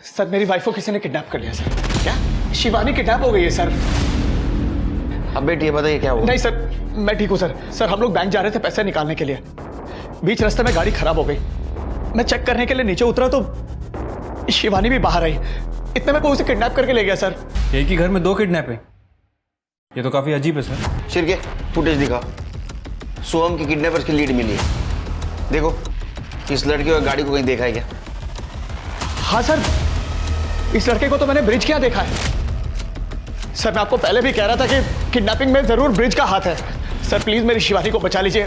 सर मेरी वाइफ को किसी ने किडनैप कर लिया सर। क्या? शिवानी किडनैप हो गई है सर।
अब बेटी बताइए क्या हुआ?
नहीं सर, मैं ठीक हूँ सर। सर हम लोग बैंक जा रहे थे पैसे निकालने के लिए, बीच रास्ते में गाड़ी खराब हो गई। मैं चेक करने के लिए नीचे उतरा तो शिवानी भी बाहर आई। इतने में कोई उसे किडनैप करके ले गया सर।
एक ही घर में 2 किडनैपिंग, ये तो काफी अजीब है सर।
सिर के फुटेज दिखाओ। सोहम की किडनैपर्स की लीड मिली है। देखो इस लड़के और गाड़ी को कहीं देखा है क्या?
हाँ सर, इस लड़के को तो मैंने ब्रिज क्या देखा है। सर मैं आपको पहले भी कह रहा था कि किडनैपिंग में जरूर ब्रिज का हाथ है। सर प्लीज मेरी शिवानी को बचा लीजिए,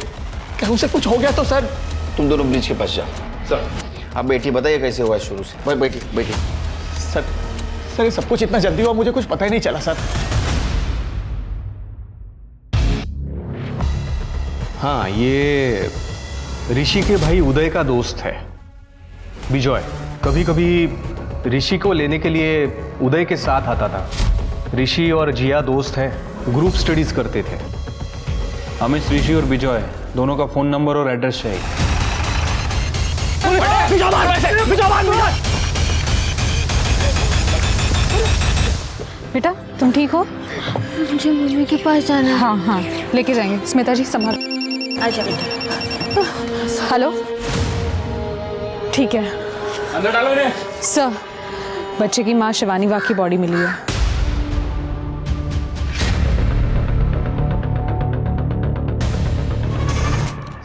कहीं उसे कुछ हो गया तो सर।
तुम दोनों ब्रिज के पास जाओ। सर अब बेटी बताइए कैसे हुआ शुरू से? भाई बेटी बेटी।
सर ये सब कुछ इतना जल्दी हुआ, मुझे कुछ पता ही नहीं चला सर।
हाँ, ये ऋषि के भाई उदय का दोस्त है विजय। कभी कभी ऋषि को लेने के लिए उदय के साथ आता था। ऋषि और जिया दोस्त हैं, ग्रुप स्टडीज करते थे।
हमें ऋषि और विजय दोनों का फोन नंबर और एड्रेस चाहिए।
बेटा तुम ठीक हो?
मुझे मम्मी के पास जाना है।
हाँ हाँ लेके जाएंगे। स्मिता जी संभाल।
आजा बेटा।
हेलो ठीक है।
अंदर डालो इन्हें।
सर बच्चे की माँ शिवानी वाघ की बॉडी मिली है।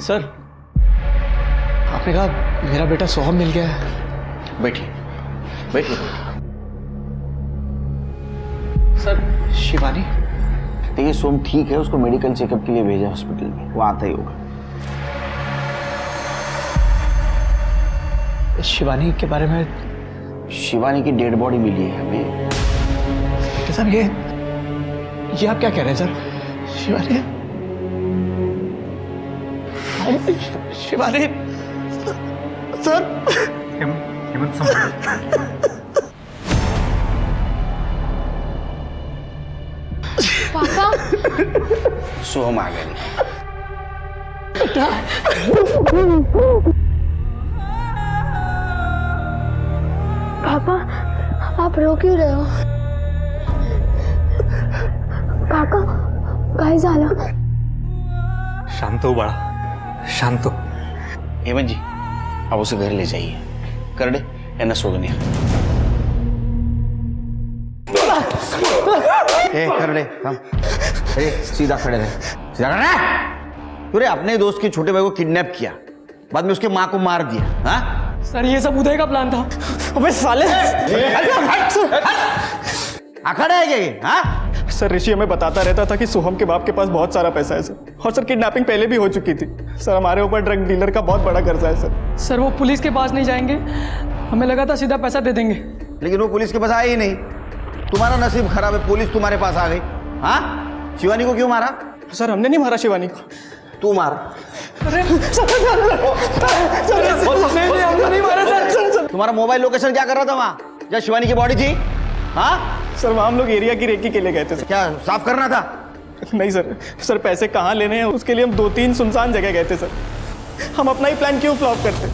सर आपने कहा मेरा बेटा सोहम मिल गया है।
बैठिए बैठिए।
सर शिवानी?
देखिए सोम ठीक है, उसको मेडिकल चेकअप के लिए भेजा हॉस्पिटल में, वो आता ही होगा।
शिवानी के बारे में?
शिवानी की डेड बॉडी मिली है हमें।
सर ये आप क्या कह रहे हैं सर? शिवानी शिवानी सर।
पापा
सोहम आ गया।
पापा आप रो क्यों रहे हो? काका काय झालं?
शांत हो बाळा, शांत हो।
हेमंत जी अब उसे घर ले जाइए। करडे यांना सोडून या। करडे हम सीधा खड़े रहे। सीधा खड़े रहे। तूने अपने दोस्त के छोटे भाई को किडनैप किया, बाद में उसके माँ को मार दिया। हाँ
सर ये सब उदय का प्लान था। अबे साले
अखड़ा है क्या ये? हाँ
सर ऋषि हमें बताता रहता था कि सोहम के बाप के पास बहुत सारा पैसा है सर, और सर किडनैपिंग पहले भी हो चुकी थी। सर हमारे ऊपर ड्रग डीलर का बहुत बड़ा कर्जा है सर।
सर वो पुलिस के पास नहीं जाएंगे, हमें लगा था सीधा पैसा दे देंगे,
लेकिन वो पुलिस के पास आया ही नहीं। तुम्हारा नसीब खराब है, पुलिस तुम्हारे पास आ गई। हाँ शिवानी को क्यों मारा?
सर हमने नहीं मारा शिवानी को।
तू मारा। तुम्हारा मोबाइल लोकेशन क्या कर रहा था वहाँ जहाँ शिवानी की बॉडी थी? हाँ
सर वहाँ हम लोग एरिया की रेकी के लिए गए थे सर।
क्या साफ करना था?
नहीं सर, सर पैसे कहाँ लेने हैं उसके लिए हम 2-3 सुनसान जगह गए थे सर। हम अपना ही प्लान क्यों फ्लॉप करते?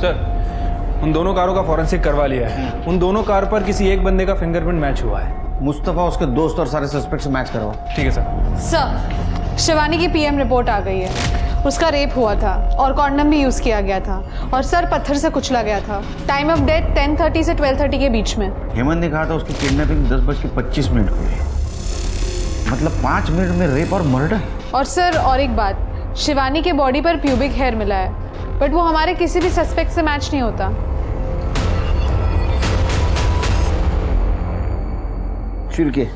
सर उन दोनों कारों का फॉरेंसिक करवा लिया है। उन दोनों कार पर किसी एक बंदे का फिंगरप्रिंट मैच हुआ है।
मुस्तफ़ा उसके दोस्त और सारे सस्पेक्ट से मैच करवाओ।
ठीक है सर।
सर, शिवानी की पीएम रिपोर्ट आ गई है। उसका रेप हुआ था और कॉन्डम भी यूज़ किया गया था और सर पत्थर से कुचला गया था। टाइम ऑफ डेथ 10:30 से 12:30 के बीच में।
हेमंत ने कहा था उसकी किडनैपिंग 10:25 को हुई है, मतलब 5 मिनट में रेप और मर्डर।
और सर और एक बात, शिवानी के बॉडी पर प्यूबिक हेयर मिला है, बट वो हमारे किसी भी सस्पेक्ट से मैच नहीं होता।
शिरके,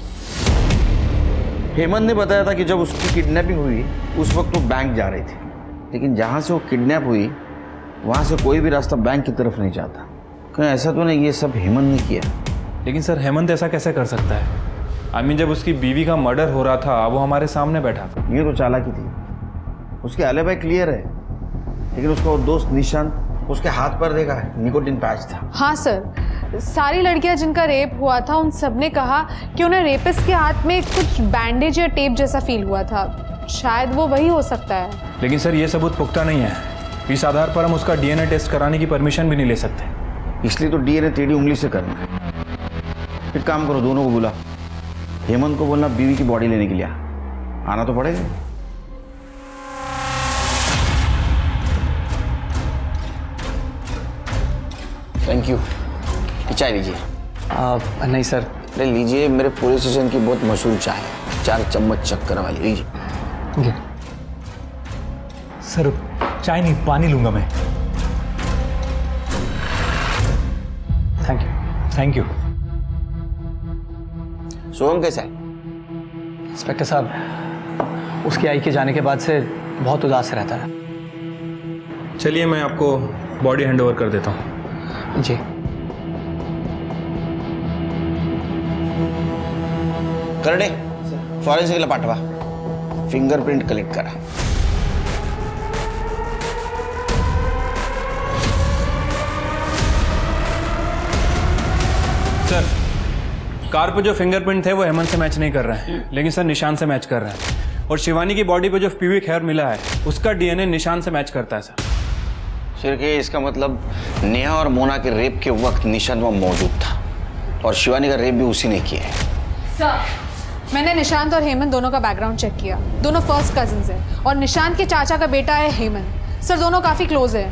हेमंत ने बताया था कि जब उसकी किडनैपिंग हुई उस वक्त वो बैंक जा रही थी, लेकिन जहाँ से वो किडनैप हुई वहाँ से कोई भी रास्ता बैंक की तरफ नहीं जाता। कहीं ऐसा तो नहीं ये सब हेमंत ने किया?
लेकिन सर हेमंत ऐसा कैसे कर सकता है? जब उसकी बीवी का मर्डर हो रहा था वो हमारे सामने बैठा था।
ये तो चालाकी थी, उसकी एलिबाई क्लियर है, लेकिन उसका वो दोस्त निशांत उसके हाथ पर देखा है निकोटिन पैच था।
हाँ सर, सारी लड़कियां जिनका रेप हुआ था उन सब ने कहा कि उन्हें रेपिस्ट के हाथ में कुछ बैंडेज या टेप जैसा फील हुआ था। शायद वो वही हो सकता है।
लेकिन सर ये सबूत पुख्ता नहीं है। इस आधार पर हम उसका डीएनए टेस्ट कराने की परमिशन भी नहीं ले सकते।
इसलिए तो डीएनए टेढ़ी उंगली से करना है। एक काम करो, दोनों को बुला, हेमंत को बोलना बीवी की बॉडी लेने के लिए आना तो पड़ेगा। Thank you. चाय लीजिए।
नहीं सर।
ले लीजिए, मेरे पुलिस स्टेशन की बहुत मशहूर चाय है, 4 चम्मच शक्कर वाली। लीजिए।
सर चाय नहीं, पानी लूंगा मैं।
Thank you.
Thank you.
Soham कैसा है?
इंस्पेक्टर साहब, उसकी आई के जाने के बाद से बहुत उदास रहता है।
चलिए मैं आपको बॉडी हैंड ओवर कर देता हूँ।
जी।
करडे, फॉरेन्सिकला पाठवा, फिंगरप्रिंट कलेक्ट करा।
सर कार पे जो फिंगरप्रिंट थे वो हेमंत से मैच नहीं कर रहे हैं, लेकिन सर निशान से मैच कर रहे हैं। और शिवानी की बॉडी पे जो प्यूबिक हेयर मिला है उसका डीएनए निशान से मैच करता है सर।
शिरके, इसका मतलब नेहा और मोना के रेप के वक्त निशान वहाँ मौजूद था और शिवानी का रेप भी उसी ने किया है।
सर, मैंने निशांत और हेमंत दोनों का बैकग्राउंड चेक किया। दोनों फर्स्ट कजिन्स हैं और निशांत के चाचा का बेटा है हेमंत। सर दोनों काफी क्लोज है।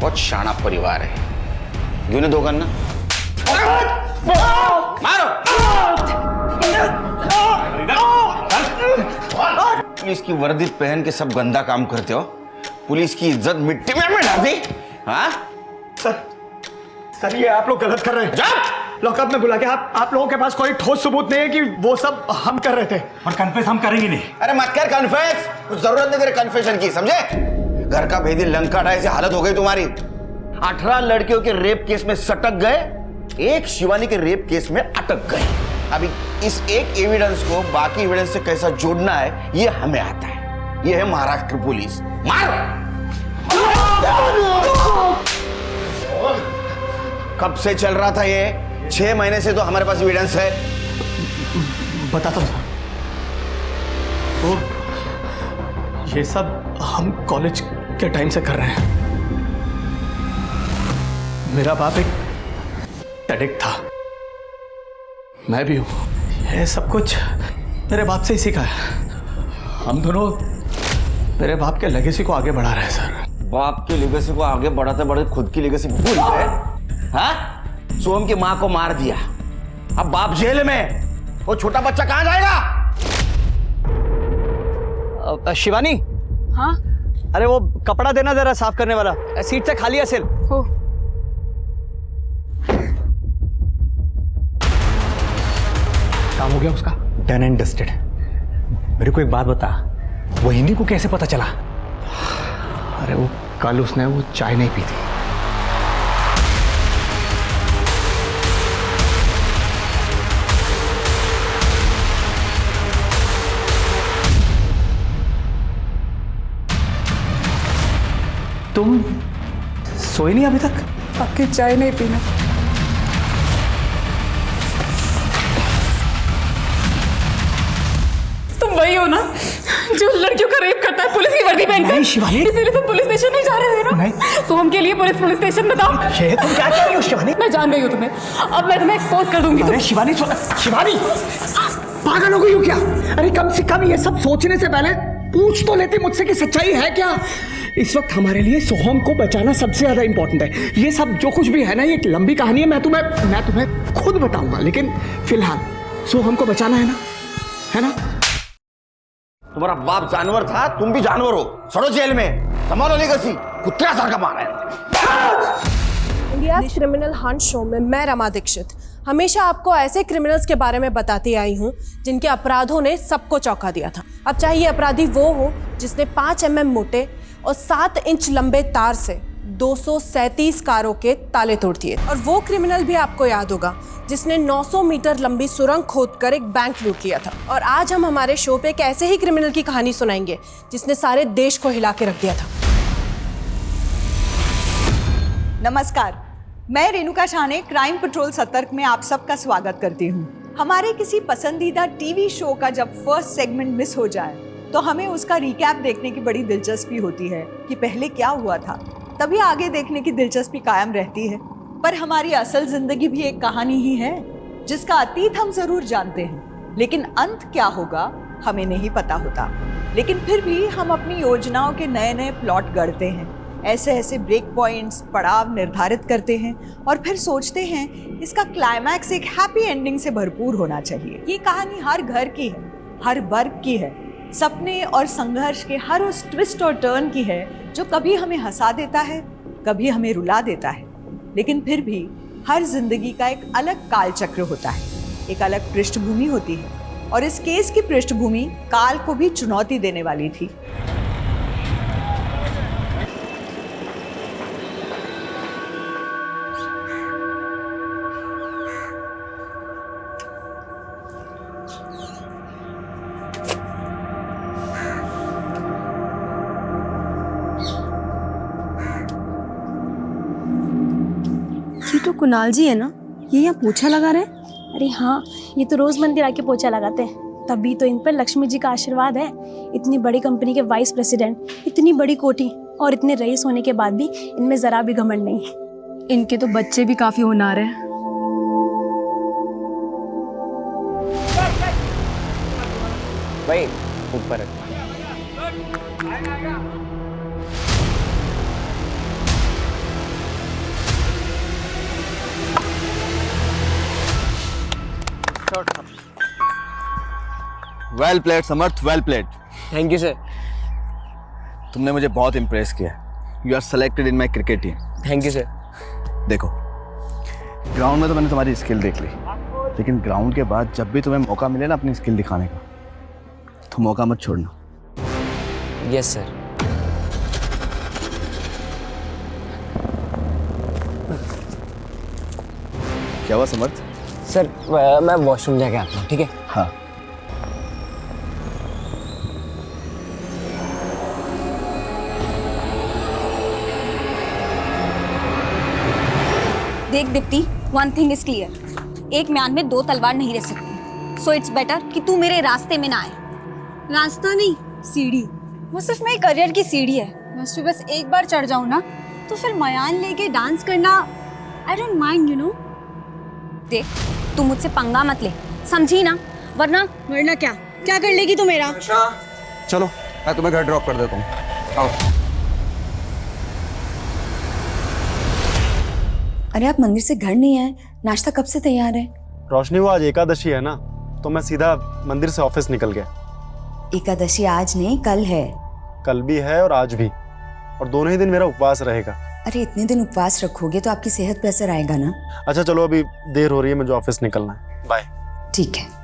बहुत शाना परिवार है। क्यों नहीं दो करना? मारो। पुलिस की वर्दी पहन के सब गंदा काम करते हो, पुलिस की इज्जत मिट्टी में डाल दी। हाँ
सर ये आप लोग गलत कर रहे हैं। लॉकअप में बुला के आप लोगों के पास कोई ठोस सबूत नहीं है कि वो सब हम कर रहे थे।
और कन्फेस हम करेंगे नहीं।
अरे मत कर कन्फेस, कुछ जरूरत नहीं तेरे कन्फेशन की, समझे? घर का भेदी लंका ढाई से हालत हो गई तुम्हारी। 18 लड़कियों के रेप केस में सटक गए, एक शिवानी के रेप केस में अटक गए। अभी इस एक एविडेंस को बाकी एविडेंस से कैसा जोड़ना है ये हमें आता है। ये है महाराष्ट्र पुलिस। मारो। कब से चल रहा था ये? 6 महीने से तो हमारे पास एविडेंस है।
बताता हूँ वो ये सब हम कॉलेज के टाइम से कर रहे हैं। मेरा बाप एक एडिक्ट था, मैं भी हूं। ये सब कुछ मेरे बाप से ही सीखा है। हम दोनों मेरे बाप के लेगेसी को आगे बढ़ा रहे हैं सर।
बाप के लेगेसी को आगे बढ़ाते बढ़ाते खुद की लेगेसी भूल गए। हाँ? सोहम की मां को मार दिया, अब बाप जेल में, वो छोटा बच्चा कहां जाएगा?
शिवानी।
हाँ?
अरे वो कपड़ा देना जरा साफ करने वाला, सीट से खाली है सिल।
हो।
काम हो गया उसका?
Done and dusted. मेरे को एक बात बता, वो हिंदी को कैसे पता चला?
अरे वो कल उसने वो चाय नहीं पी थी। तुम सोई नहीं अभी तक?
आपकी चाय नहीं पीना।
तुम वही
वही हो ना जो लड़कियों का रेप करता है पुलिस की वर्दी पहनकर?
नहीं शिवानी,
इसीलिए तुम पुलिस स्टेशन नहीं जा रहे थे ना?
नहीं।
सोहम के लिए पुलिस स्टेशन बताओ।
ये तुम क्या कह रही हो शिवानी?
मैं जान गई हूँ तुम्हें, अब मैं तुम्हें एक्सपोज कर दूंगी।
अरे शिवानी, शिवानी पागल हो गई हो क्या? अरे कम से कम ये सब सोचने से पहले पूछ तो लेती मुझसे कि सच्चाई है क्या। इस वक्त हमारे लिए सोहम को बचाना सबसे ज्यादा इंपॉर्टेंट है। ये सब जो कुछ भी है ना, ये एक लंबी कहानी है, मैं तुम्हें खुद बताऊंगा, लेकिन फिलहाल सोहम को बचाना है ना?
तुम्हारा बाप जानवर था, तुम भी जानवर हो। सड़ो जेल में, संभालो लेगसी, कुत्ता सारखा मारा है।
इंडिया क्रिमिनल हंट शो में मैं रमा दीक्षित हमेशा आपको ऐसे क्रिमिनल्स के बारे में बताती आई हूँ जिनके अपराधों ने सबको चौंका दिया था। अब चाहे ये अपराधी वो हो जिसने 5 mm मोटे और 7 इंच लंबे तार से 237 कारों के ताले तोड़ दिए, और वो क्रिमिनल भी आपको याद होगा जिसने 900 मीटर लंबी सुरंग खोदकर एक बैंक लूट लिया था। और आज हम हमारे शो पे एक ऐसे ही क्रिमिनल की कहानी सुनाएंगे जिसने सारे देश को हिला के रख दिया था।
नमस्कार, मैं रेणुका शाने क्राइम पेट्रोल सतर्क में आप सबका स्वागत करती हूँ। हमारे किसी पसंदीदा टीवी शो का जब फर्स्ट सेगमेंट मिस हो जाए तो हमें उसका रिकैप देखने की बड़ी दिलचस्पी होती है कि पहले क्या हुआ था, तभी आगे देखने की दिलचस्पी कायम रहती है। पर हमारी असल जिंदगी भी एक कहानी ही है जिसका अतीत हम जरूर जानते हैं, लेकिन अंत क्या होगा हमें नहीं पता होता। लेकिन फिर भी हम अपनी योजनाओं के नए नए प्लॉट गढ़ते हैं, ऐसे ब्रेक पॉइंट्स, पड़ाव निर्धारित करते हैं और फिर सोचते हैं इसका क्लाइमैक्स एक हैप्पी एंडिंग से भरपूर होना चाहिए। ये कहानी हर घर की है, हर वर्ग की है, सपने और संघर्ष के हर उस ट्विस्ट और टर्न की है जो कभी हमें हंसा देता है, कभी हमें रुला देता है। लेकिन फिर भी हर जिंदगी का एक अलग काल चक्र होता है, एक अलग पृष्ठभूमि होती है, और इस केस की पृष्ठभूमि काल को भी चुनौती देने वाली थी।
ये तो कुणाल जी है ना, ये यहाँ पोछा लगा रहे हैं। अरे हाँ, ये तो रोज मंदिर आके पोछा लगाते हैं, तभी तो इन पर लक्ष्मी जी का आशीर्वाद है। इतनी बड़ी कंपनी के वाइस प्रेसिडेंट, इतनी बड़ी कोठी और इतने रईस होने के बाद भी इनमें जरा भी घमंड नहीं है।
इनके तो बच्चे भी काफी होनहार हैं।
भाई ऊपर
well played Samarth, well played.
Thank you sir.
तुमने मुझे बहुत इम्प्रेस किया। You are selected in my cricket team.
Thank you sir.
देखो, ग्राउंड में तो मैंने तुम्हारी स्किल देख ली, लेकिन ग्राउंड के बाद जब भी तुम्हें मौका मिले ना अपनी स्किल दिखाने का, तो मौका मत छोड़ना।
Yes sir.
क्या हुआ समर्थ?
सर मैं वॉशरूम जाके आता हूँ, ठीक है?
हाँ।
देख Deepti, one thing is clear, एक म्यान में 2 तलवार नहीं रह सकती। सो इट्स बेटर कि तू मेरे रास्ते में ना आए। रास्ता नहीं, सीढ़ी। वो सिर्फ मेरे करियर की सीढ़ी है। मैं उस पे बस एक बार चढ़ जाऊँ ना, तो फिर मयान लेके डांस करना I don't mind, you know. देख, तू मुझसे पंगा मत ले, समझी ना? वरना क्या कर लेगी तू मेरा?
चलो मैं तुम्हें घर ड्रॉप कर देता हूँ, आओ।
अरे आप मंदिर से घर नहीं आए, नाश्ता कब से तैयार है?
रोशनी, वो आज एकादशी है ना, तो मैं सीधा मंदिर से ऑफिस निकल गया।
एकादशी आज नहीं, कल है।
कल भी है और आज भी, और दोनों ही दिन मेरा उपवास रहेगा।
अरे इतने दिन उपवास रखोगे तो आपकी सेहत पर असर आएगा ना।
अच्छा चलो, अभी देर हो रही है, मुझे ऑफिस निकलना है। बाय।
ठीक है।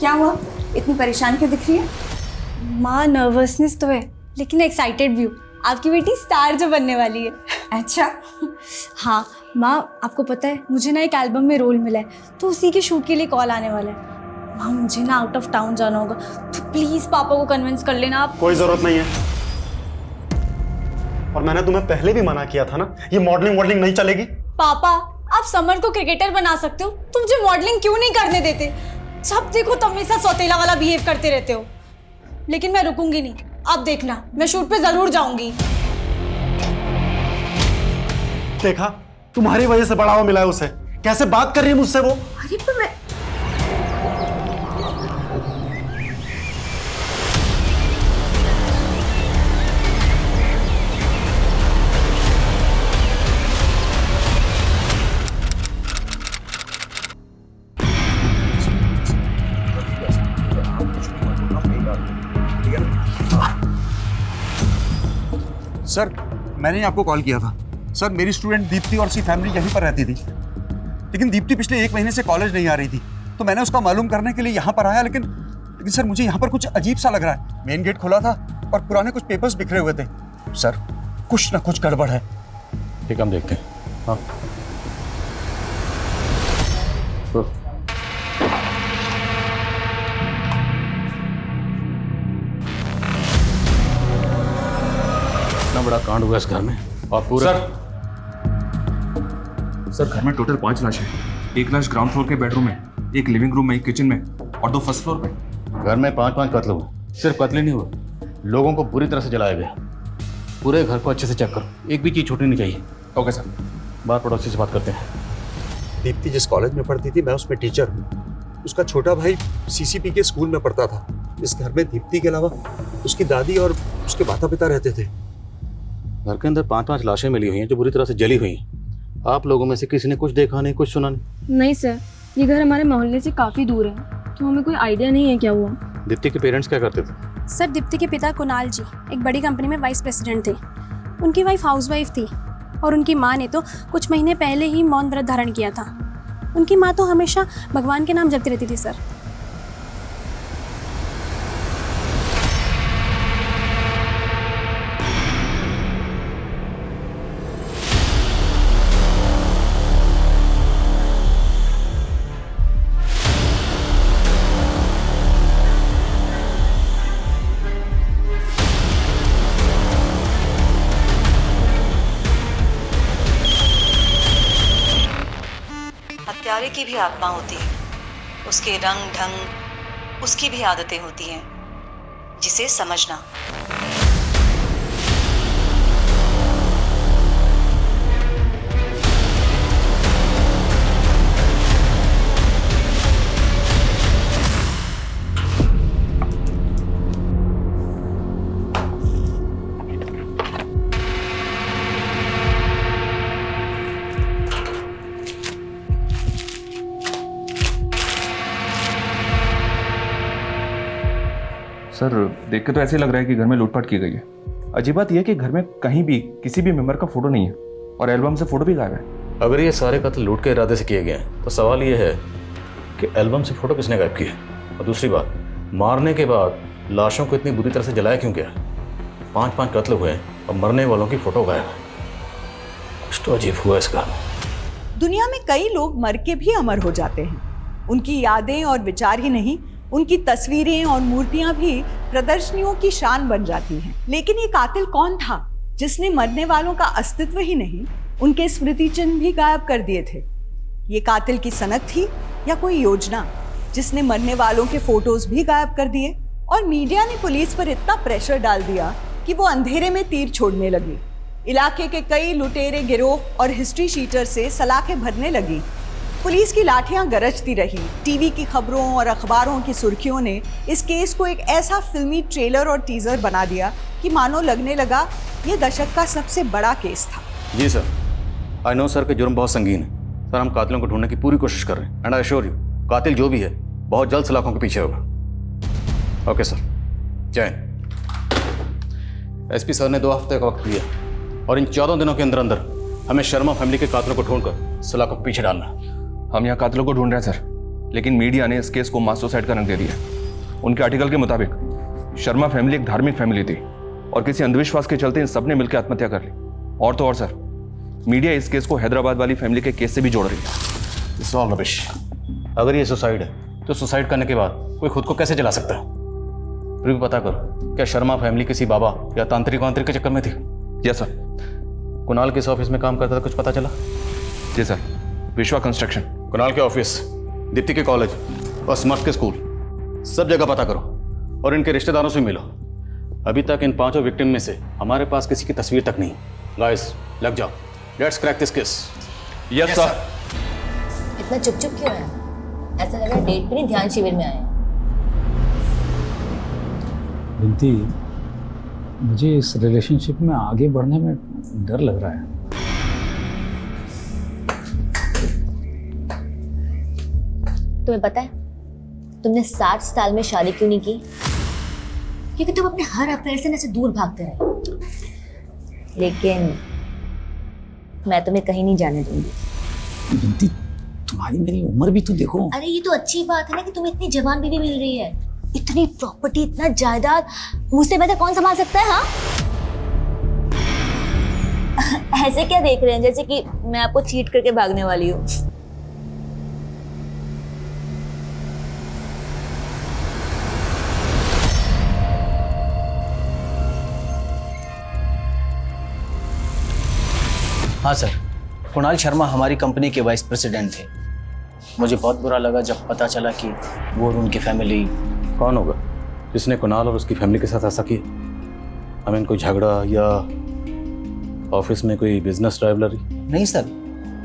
क्या हुआ, इतनी परेशान क्यों दिख रही है?
माँ नर्वसनेस तो है,
लेकिन एक्साइटेड भी हूँ। आपकी बेटी स्टार जो बनने वाली है।
अच्छा। हाँ माँ, आपको पता है मुझे ना एक एल्बम में रोल मिला है, तो उसी के शूट के लिए कॉल आने वाला है। माँ मुझे ना आउट ऑफ टाउन जाना होगा, तो प्लीज़ पापा को कन्विंस कर लेना आप।
कोई ज़रूरत नहीं है, और मैंने तुम्हें पहले भी मना किया था ना, ये मॉडलिंग नहीं चलेगी।
पापा आप समर को क्रिकेटर बना सकते हो, तुम मुझे मॉडलिंग क्यों नहीं करने देते? जब देखो तुम मेरे साथ सौतेला वाला बिहेव करते रहते हो। लेकिन मैं रुकूंगी नहीं, आप देखना, मैं शूट पे जरूर जाऊंगी।
देखा, तुम्हारी वजह से बढ़ावा मिला है उसे। कैसे बात कर रही है मुझसे वो।
अरे पर मैं
सर, मैंने ही आपको कॉल किया था। सर, मेरी स्टूडेंट दीप्ति और उसकी फैमिली यहीं पर रहती थी, लेकिन दीप्ति पिछले 1 महीने से कॉलेज नहीं आ रही थी, तो मैंने उसका मालूम करने के लिए यहाँ पर आया। लेकिन सर, मुझे यहाँ पर कुछ अजीब सा लग रहा है। मेन गेट खुला था और पुराने कुछ पेपर्स बिखरे हुए थे। सर, कुछ ना कुछ गड़बड़ है।
ठीक, हम देखते हैं। हाँ इतना बड़ा कांड हुआ इस घर में और पूरे
सर, घर में टोटल 5 लाशें हैं। 1 लाश ग्राउंड फ्लोर के बेडरूम में, एक लिविंग रूम में, एक किचन में और 2 फर्स्ट फ्लोर पे।
घर में 5 कत्ल हुए। सिर्फ कत्ल ही नहीं हुआ, लोगों को बुरी तरह से जलाया गया। पूरे घर को अच्छे से चेक करो, एक भी चीज छूटनी नहीं चाहिए।
Okay sir.
बाहर पड़ोसी से बात करते हैं।
दीप्ति जिस कॉलेज में पढ़ती थी, मैं उसमें टीचर हूँ। उसका छोटा भाई सीसीपी के स्कूल में पढ़ता था। इस घर में दीप्ति के अलावा उसकी दादी और उसके माता पिता रहते थे।
घर के अंदर 5 लाशें मिली हुई हैं जो बुरी तरह से जली हुई हैं। आप लोगों में से किसी ने कुछ देखा नहीं, कुछ सुना नहीं?
नहीं सर, ये घर हमारे मोहल्ले से काफ़ी दूर है, तो हमें कोई आइडिया नहीं है क्या हुआ।
दीप्ति के पेरेंट्स क्या करते थे?
सर, दीप्ति के पिता कुणाल जी एक बड़ी कंपनी में वाइस प्रेसिडेंट थे। उनकी वाइफ हाउसवाइफ थी और उनकी माँ ने तो कुछ महीने पहले ही मौन व्रत धारण किया था। उनकी माँ तो हमेशा भगवान के नाम जपती रहती थी सर।
हत्यारे की भी आत्मा होती है, उसके रंग ढंग, उसकी भी आदतें होती हैं, जिसे समझना।
सर, देख के तो ऐसे लग रहा है कि घर में लूटपाट की गई है। अजीब बात यह है कि घर में कहीं भी किसी भी मेंबर का फोटो नहीं है और एल्बम से फोटो भी गायब है।
अगर ये सारे कत्ल लूट के इरादे से किए गए हैं तो सवाल ये है कि एल्बम से फोटो किसने गायब किए? और दूसरी बात, मारने के बाद लाशों को इतनी बुरी तरह से जलाया क्यों गया? 5 कत्ल हुए और मरने वालों की फोटो गायब है। कुछ तो अजीब हुआ इसका।
दुनिया में कई लोग मर के भी अमर हो जाते हैं। उनकी यादें और विचार ही नहीं, उनकी तस्वीरें और मूर्तियां भी प्रदर्शनियों की शान बन जाती हैं। लेकिन ये कातिल कौन था जिसने मरने वालों का अस्तित्व ही नहीं, उनके स्मृति चिन्ह भी गायब कर दिए थे? ये कातिल की सनक थी या कोई योजना जिसने मरने वालों के फोटोज भी गायब कर दिए? और मीडिया ने पुलिस पर इतना प्रेशर डाल दिया कि वो अंधेरे में तीर छोड़ने लगी। इलाके के कई लुटेरे गिरोह और हिस्ट्री शीटर से सलाखें भरने लगी। पुलिस की लाठियां गरजती रही। टीवी की खबरों और अखबारों की सुर्खियों ने इस केस को एक ऐसा फिल्मी ट्रेलर और टीजर बना दिया कि मानो लगने लगा ये दशक का सबसे बड़ा केस था।
जी सर, आई नो सर कि जुर्म बहुत संगीन है। सर, हम कातिलों को ढूंढने की पूरी कोशिश कर रहे हैं एंड आई अश्योर यू, कातिल जो भी है बहुत जल्द सलाखों के पीछे होगा। ओके सर, जय। एसपी सर ने 2 हफ्ते का वक्त दिया और इन 14 दिनों के अंदर अंदर हमें शर्मा फैमिली के कातिलों को ढूंढकर सलाखों के पीछे डालना है।
हम यहाँ कातिलों को ढूंढ रहे हैं सर।
लेकिन मीडिया ने इस केस को मास सुसाइड का रंग दे दिया। उनके आर्टिकल के मुताबिक शर्मा फैमिली एक धार्मिक फैमिली थी और किसी अंधविश्वास के चलते इन सबने मिलकर आत्महत्या कर ली। और तो और सर, मीडिया इस केस को हैदराबाद वाली फैमिली के केस से भी जोड़ रही है।
It's all rubbish. अगर ये सुसाइड है तो सुसाइड करने के बाद कोई खुद को कैसे जला सकता है? फिर भी पता करो, क्या शर्मा फैमिली किसी बाबा या तांत्रिक वांत्रिक के चक्कर में थी?
Yes sir.
कुणाल किस ऑफिस में काम करता था, कुछ पता चला?
जी सर, विश्वा कंस्ट्रक्शन।
कुणाल के ऑफिस, दीप्ति के कॉलेज और स्मर्थ के स्कूल, सब जगह पता करो और इनके रिश्तेदारों से मिलो। अभी तक इन 5 विक्टिम में से हमारे पास किसी की तस्वीर तक नहीं। गाइस, लग जाओ, let's crack this case.
Yes sir.
इतना चुप चुप क्यों है? ऐसा लग रहा है डेट पे नहीं, ध्यान शिविर में आए।
बिंती, मुझे इस रिलेशनशिप में आगे बढ़ने में डर लग रहा है।
तुम्हें पता है तुमने 60 साल में शादी क्यों नहीं की? क्योंकि तुम अपने हर अफेयर से ऐसे दूर भागते रहे। लेकिन मैं तुम्हें कहीं नहीं जाने दूंगी।
बिंती, तुम्हारी मेरी उम्र भी तो देखो।
अरे ये तो अच्छी बात है ना कि तुम्हें इतनी जवान बीवी मिल रही है। इतनी प्रॉपर्टी, इतना जायदाद, मुझसे बेहतर कौन संभाल सकता है? हाँ, ऐसे क्या देख रहे हैं जैसे कि मैं आपको चीट करके भागने वाली हूँ।
हाँ सर, कुणाल शर्मा हमारी कंपनी के वाइस प्रेसिडेंट थे। मुझे बहुत बुरा लगा जब पता चला कि वो और उनकी फैमिली।
कौन होगा जिसने कुणाल और उसकी फैमिली के साथ ऐसा किया? आई मीन, कोई झगड़ा या ऑफिस में कोई बिजनेस राइवलरी?
नहीं सर,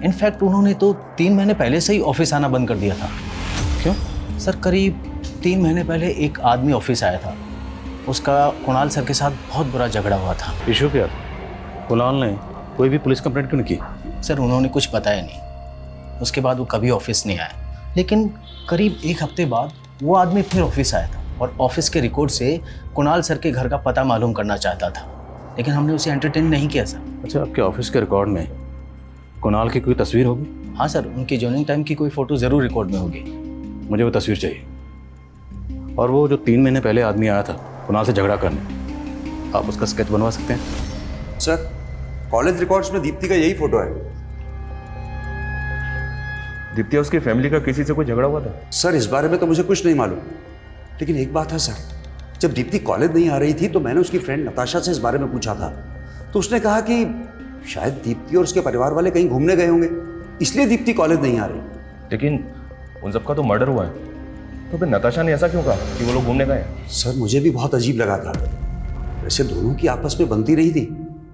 इनफैक्ट उन्होंने तो 3 महीने पहले से ही ऑफिस आना बंद कर दिया था।
क्यों?
सर, करीब 3 महीने पहले एक आदमी ऑफिस आया था। उसका कुणाल सर के साथ बहुत बुरा झगड़ा हुआ था।
इशू क्या था? कुणाल ने कोई भी पुलिस कंप्लेंट क्यों नहीं की?
सर, उन्होंने कुछ बताया नहीं। उसके बाद वो कभी ऑफिस नहीं आया। लेकिन करीब 1 हफ्ते बाद वो आदमी फिर ऑफिस आया था और ऑफिस के रिकॉर्ड से कुणाल सर के घर का पता मालूम करना चाहता था, लेकिन हमने उसे एंटरटेन नहीं किया सर।
अच्छा, आपके ऑफिस के रिकॉर्ड में कुणाल की कोई तस्वीर होगी?
हाँ सर, उनकी जॉइनिंग टाइम की कोई फोटो जरूर रिकॉर्ड में होगी।
मुझे वो तस्वीर चाहिए। और वो जो 3 महीने पहले आदमी आया था कुणाल से झगड़ा करने, आप उसका स्केच बनवा सकते हैं?
सर, कॉलेज रिकॉर्ड्स में दीप्ति का यही फोटो है। दीप्ति और उसकी फैमिली का किसी से कोई झगड़ा हुआ था?
सर, इस बारे में तो मुझे कुछ नहीं मालूम, लेकिन एक बात है सर, जब दीप्ति कॉलेज नहीं आ रही थी तो मैंने उसकी फ्रेंड नताशा से इस बारे में पूछा था, तो उसने कहा कि शायद दीप्ति और उसके परिवार वाले कहीं घूमने गए होंगे, इसलिए दीप्ति कॉलेज नहीं आ रही।
लेकिन उन सबका तो मर्डर हुआ है, तो फिर नताशा ने ऐसा क्यों कहा कि वो लोग घूमने गए?
सर, मुझे भी बहुत अजीब लगा था। वैसे दोनों की आपस में बनती रही थी।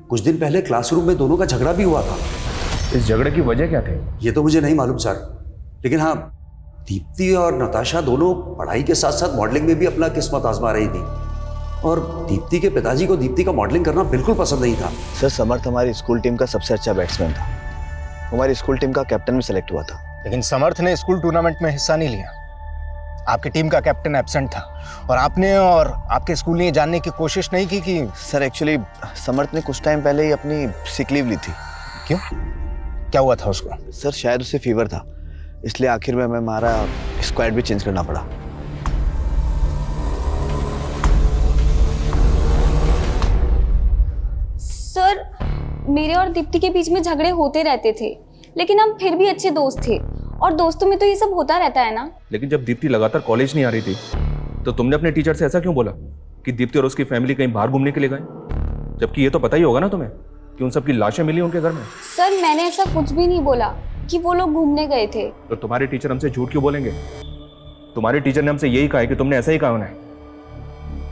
कुछ दिन पहले क्लासरूम में दोनों का झगड़ा भी हुआ था।
इस झगड़े की वजह क्या थी?
ये तो मुझे नहीं मालूम सर, लेकिन हाँ, दीप्ति और नताशा दोनों पढ़ाई के साथ साथ मॉडलिंग में भी अपना किस्मत आजमा रही थी, और दीप्ति के पिताजी को दीप्ति का मॉडलिंग करना बिल्कुल पसंद नहीं था।
सर, समर्थ हमारी स्कूल टीम का सबसे अच्छा बैट्समैन था। हमारी स्कूल टीम का कैप्टन भी सिलेक्ट हुआ था।
लेकिन समर्थ ने स्कूल टूर्नामेंट में हिस्सा नहीं लिया। आपकी टीम का कैप्टन एब्सेंट था और आपने और आपके स्कूल ने ये जानने की कोशिश नहीं की कि...
सर, एक्चुअली समर्थ ने कुछ टाइम पहले ही अपनी सिक लीव ली थी।
क्यों? क्या हुआ था उसको?
सर, शायद उसे फीवर था, इसलिए आखिर में हमें हमारा स्क्वाड भी चेंज करना पड़ा।
सर, मेरे और दीप्ति के बीच में झगड़े होते रहते थे, लेकिन हम फिर भी अच्छे दोस्त थे, और दोस्तों में तो ये सब होता रहता है ना।
लेकिन जब दीप्ति लगातार कॉलेज नहीं आ रही थी तो तुमने अपने टीचर से ऐसा क्यों बोला कि दीप्ति और उसकी फैमिली कहीं बाहर घूमने के लिए गए, जबकि ये तो पता ही होगा ना तुम्हें कि उन सब की लाशें मिली उनके घर में?
सर, मैंने ऐसा कुछ भी नहीं बोला कि वो लोग घूमने गए थे।
तो तुम्हारे टीचर हमसे झूठ क्यों बोलेंगे? तुम्हारे टीचर ने हमसे यही कहा है कि तुमने ऐसा ही कहा उन्हें।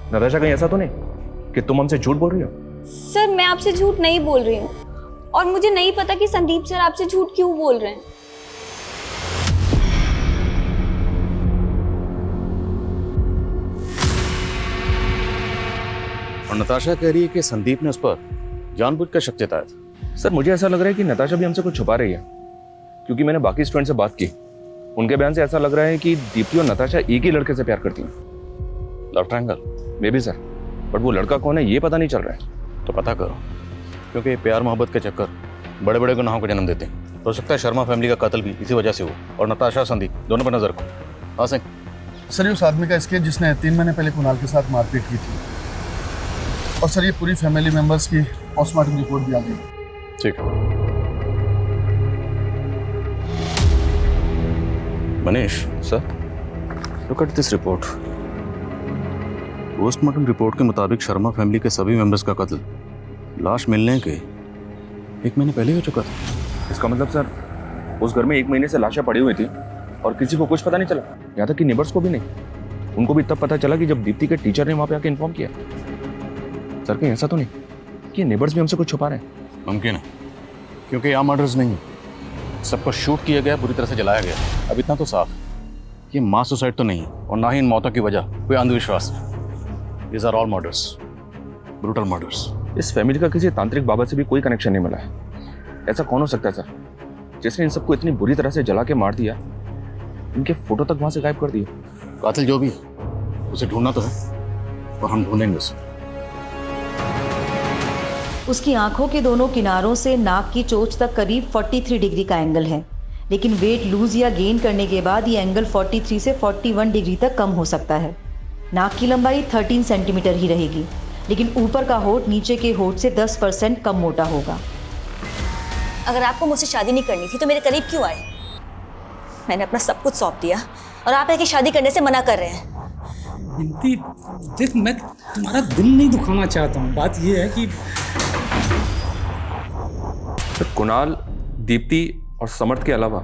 नताशा, कहीं ऐसा तो नहीं कि तुम हमसे झूठ बोल रही हो?
सर, मैं आपसे झूठ नहीं बोल रही हूँ, और मुझे नहीं पता कि संदीप सर आपसे झूठ क्यों बोल रहे हैं।
और नताशा कह रही है कि संदीप ने उस पर जानबूझ कर शक जताया था।
सर, मुझे ऐसा लग रहा है कि नताशा भी हमसे कुछ छुपा रही है, क्योंकि मैंने बाकी स्टूडेंट से बात की। उनके बयान से ऐसा लग रहा है कि दीप्ति और नताशा एक ही लड़के से प्यार करती हैं।
Love triangle?
May be sir, but वो लड़का कौन है ये पता नहीं चल रहा है।
तो पता करो, क्योंकि प्यार मोहब्बत के चक्कर बड़े बड़े गुनाहों को जन्म देते हैं। हो सकता है शर्मा फैमिली का कत्ल भी इसी वजह से हो, और नताशा संदीप दोनों पर नजर रखो। हाँ सिंह।
सर ये उस आदमी का स्केच जिसने 3 महीने पहले कुणाल के साथ मारपीट की थी। और सर ये पूरी फैमिली मेंबर्स की पोस्टमार्टम रिपोर्ट भी आ गई।
ठीक है Manish. Sir look at this report. Postmortem report के मुताबिक शर्मा फैमिली के सभी मेंबर्स का कत्ल लाश मिलने के 1 महीने पहले हो चुका था।
इसका मतलब सर उस घर में 1 महीने से लाशें पड़ी हुई थी और किसी को कुछ पता नहीं चला, यहाँ तक कि नेबर्स को भी नहीं। उनको भी तब पता चला कि जब दीप्ति के टीचर ने वहाँ पे आके इन्फॉर्म किया। सर कहीं ऐसा तो नहीं कि नेबर्स भी हमसे कुछ छुपा रहे हैं?
मुमकिन है, क्योंकि यहाँ मर्डर्स नहीं है, सबको शूट किया गया, बुरी तरह से जलाया गया। अब इतना तो साफ है, ये मास सुसाइड तो नहीं है और ना ही इन मौतों की वजह कोई अंधविश्वास है। These are all murders, brutal murders.
इस फैमिली का किसी तांत्रिक बाबा से भी कोई कनेक्शन नहीं मिला है। ऐसा कौन हो सकता है सर, जिसने इन सबको इतनी बुरी तरह से जला के मार दिया, इनके फोटो तक वहां से गायब कर दिए?
कातिल जो भी उसे ढूंढना तो है और हम ढूंढेंगे उसे।
उसकी आंखों के दोनों किनारों से नाक की चोंच तक करीब 43 डिग्री का एंगल है, लेकिन वेट लूज या गेन करने के बाद ये एंगल 43 से 41 डिग्री तक कम हो सकता है। नाक की लंबाई 13 सेंटीमीटर ही रहेगी, लेकिन ऊपर का होठ नीचे के होठ से 10% कम मोटा होगा।
अगर आपको मुझसे शादी नहीं करनी थी तो मेरे करीब क्यों आए? मैंने अपना सब कुछ सौंप दिया और आप है कि शादी करने से मना कर रहे हैं।
बिनती देख, मैं तुम्हारा दिल नहीं दुखाना चाहता हूँ। बात ये है कि
सर कुणाल, दीप्ति और समर्थ के अलावा